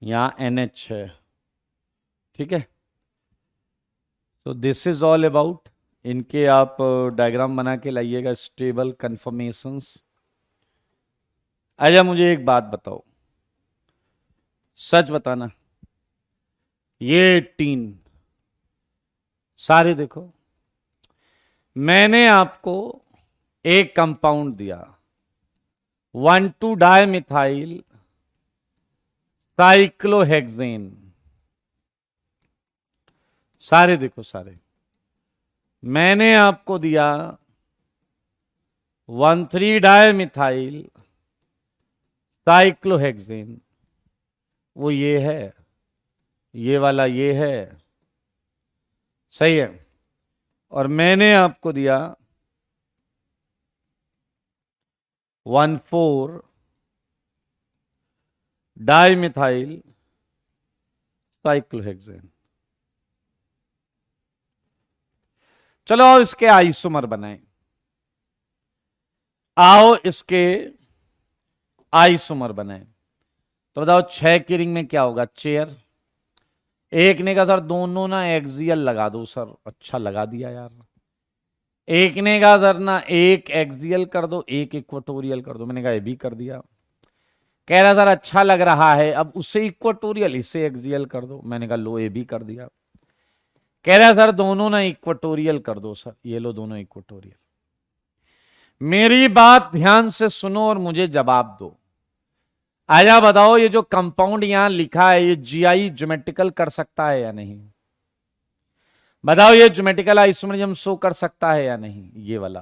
Speaker 1: यहां NH है। ठीक है, तो दिस इज ऑल अबाउट। इनके आप डायग्राम बना के लाइएगा, स्टेबल कंफर्मेशंस। अच्छा मुझे एक बात बताओ, सच बताना, ये 18 सारे देखो, मैंने आपको एक कंपाउंड दिया 1,2 डाइमिथाइल साइक्लोहेक्सेन। सारे देखो, सारे मैंने आपको दिया 1,3 डाइमिथाइल साइक्लोहेक्सेन। वो ये है, ये वाला ये है, सही है। और मैंने आपको दिया 1,4 डाइमिथाइल साइक्लोहेक्सेन। चलो इसके आइसोमर बनाएं। आओ इसके आइसोमर बनाएं। तो बताओ 6 की रिंग में क्या होगा? चेयर। एक ने कहा सर दोनों ना एक्सियल लगा दो। सर अच्छा, लगा दिया यार। एक ने कहा सर ना एक एक्सियल कर दो, एक इक्वेटोरियल कर दो। मैंने कहा ये भी कर दिया। कह रहा सर अच्छा लग रहा है, अब उससे इक्वेटोरियल इससे एक्सियल कर दो। मैंने कहा लो, ये भी कर दिया। कह रहा सर दोनों ना इक्वेटोरियल कर दो। सर ये लो, दोनों इक्वेटोरियल। मेरी बात ध्यान से सुनो और मुझे जवाब दो। आजा बताओ, ये जो कंपाउंड यहां लिखा है ये GI ज्योमेट्रिकल कर सकता है या नहीं? बताओ, ये ज्योमेट्रिकल आइसोमरिज्म शो कर सकता है या नहीं? ये वाला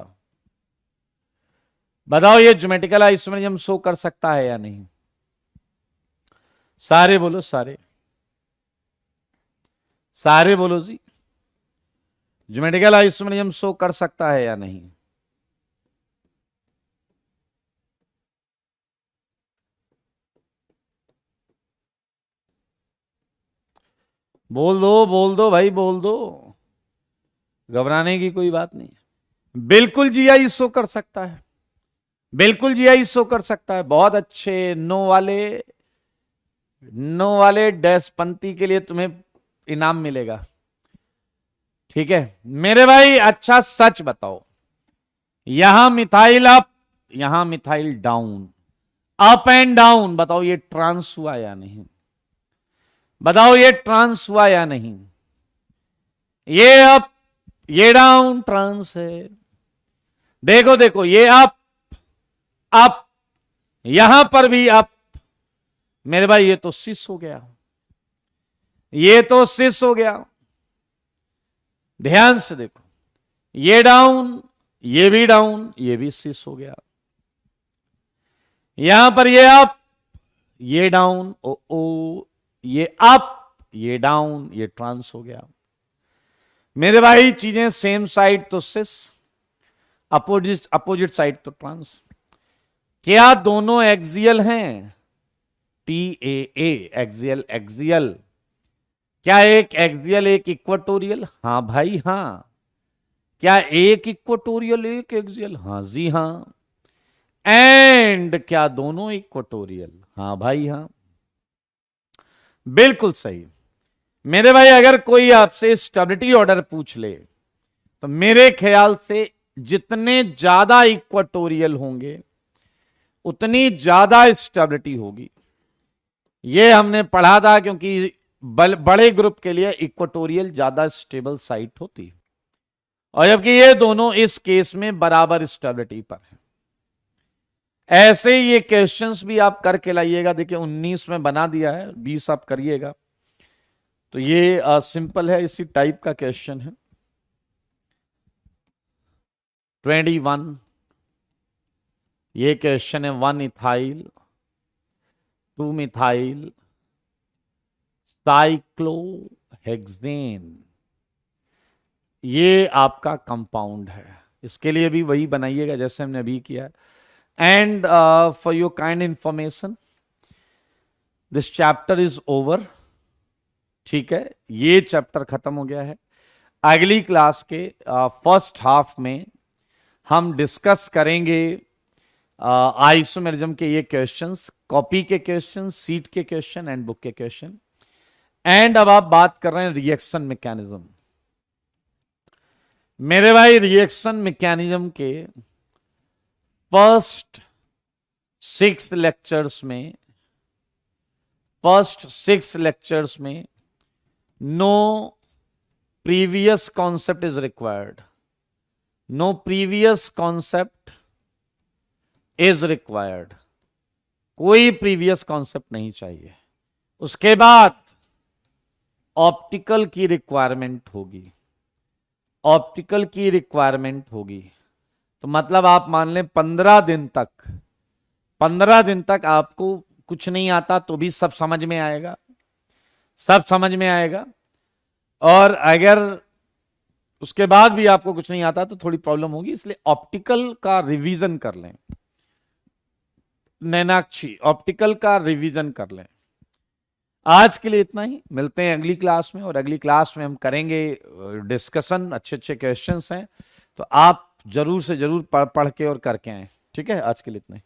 Speaker 1: बताओ, ये ज्योमेट्रिकल आइसोमरिज्म शो कर सकता है या नहीं? सारे बोलो, सारे सारे बोलो जी, ज्योमेट्रिकल आइसोमरिज्म शो कर सकता है या नहीं? बोल दो भाई, बोल दो। घबराने की कोई बात नहीं है। बिल्कुल जीआई शो कर सकता है, बिल्कुल जीआई शो कर सकता है। बहुत अच्छे। नो वाले, नो वाले डैश पंक्ति के लिए तुम्हें इनाम मिलेगा। ठीक है मेरे भाई। अच्छा सच बताओ, यहां मिथाइल अप, यहां methyl down, up and down, बताओ ये ट्रांस हुआ या नहीं? बताओ ये ट्रांस हुआ या नहीं? ये अप, ये डाउन, ट्रांस है। देखो देखो, ये अप, अप, यहां पर भी अप। मेरे भाई ये तो सिस हो गया, ये तो सिस हो गया। ध्यान से देखो, ये डाउन, ये भी डाउन, ये भी सिस हो गया। यहां पर ये अप, ये डाउन, ओ ओ, ये अप, ये डाउन, ये ट्रांस हो गया। मेरे भाई चीजें सेम साइड तो सिस, अपोजिट अपोजिट साइड तो ट्रांस। क्या दोनों एक्सियल हैं? T A A, axial axial. क्या एक एक्सियल एक इक्वेटोरियल? हां भाई हां। क्या एक इक्वेटोरियल एक एक्सियल? हां जी हां। एंड क्या दोनों इक्वेटोरियल? हां भाई हां। बिल्कुल सही। मेरे भाई अगर कोई आपसे स्टेबिलिटी ऑर्डर पूछ ले, तो मेरे ख्याल से जितने ज्यादा इक्वेटोरियल होंगे उतनी ज्यादा स्टेबिलिटी होगी। ये हमने पढ़ा था, क्योंकि बड़े ग्रुप के लिए इक्वेटोरियल ज्यादा स्टेबल साइट होती है, और जबकि ये दोनों इस केस में बराबर स्टेबिलिटी पर है। ऐसे ही ये क्वेश्चंस भी आप करके लाइएगा। देखिए 19 में बना दिया है, 20 आप करिएगा। तो ये सिंपल है, इसी टाइप का क्वेश्चन है। 21 ये क्वेश्चन है। 1 इथाइल, 2 मिथाइल, साइक्लोहेक्सेन, ये आपका कंपाउंड है। इसके लिए भी वही बनाइएगा जैसे हमने अभी किया है। And for your kind information, this chapter is over. ठीक है, ये चैप्टर खत्म हो गया है। अगली क्लास के फर्स्ट हाफ में हम डिस्कस करेंगे आइसोमेरिज्म के ये क्वेश्चंस, कॉपी के क्वेश्चन, सीट के क्वेश्चन एंड बुक के क्वेश्चन। एंड अब आप बात कर रहे हैं रिएक्शन मैकेनिज्म। मेरे भाई रिएक्शन मैकेनिज्म के फर्स्ट 6 लेक्चर्स में, no previous concept is required, no previous concept is required. कोई प्रीवियस कॉन्सेप्ट नहीं चाहिए। उसके बाद ऑप्टिकल की रिक्वायरमेंट होगी, ऑप्टिकल की रिक्वायरमेंट होगी। तो मतलब आप मान लें 15 दिन तक, 15 दिन तक आपको कुछ नहीं आता तो भी सब समझ में आएगा, सब समझ में आएगा। और अगर उसके बाद भी आपको कुछ नहीं आता तो थोड़ी प्रॉब्लम होगी। इसलिए ऑप्टिकल का रिवीजन कर लें, नैनाक्षी ऑप्टिकल का रिवीजन कर लें। आज के लिए इतना ही, मिलते हैं अगली क्लास में। और अगली क्लास में हम करेंगे डिस्कशन, अच्छे अच्छे क्वेश्चंस हैं, तो आप जरूर से जरूर पढ़ के और करके आए। ठीक है, आज के लिए इतना ही।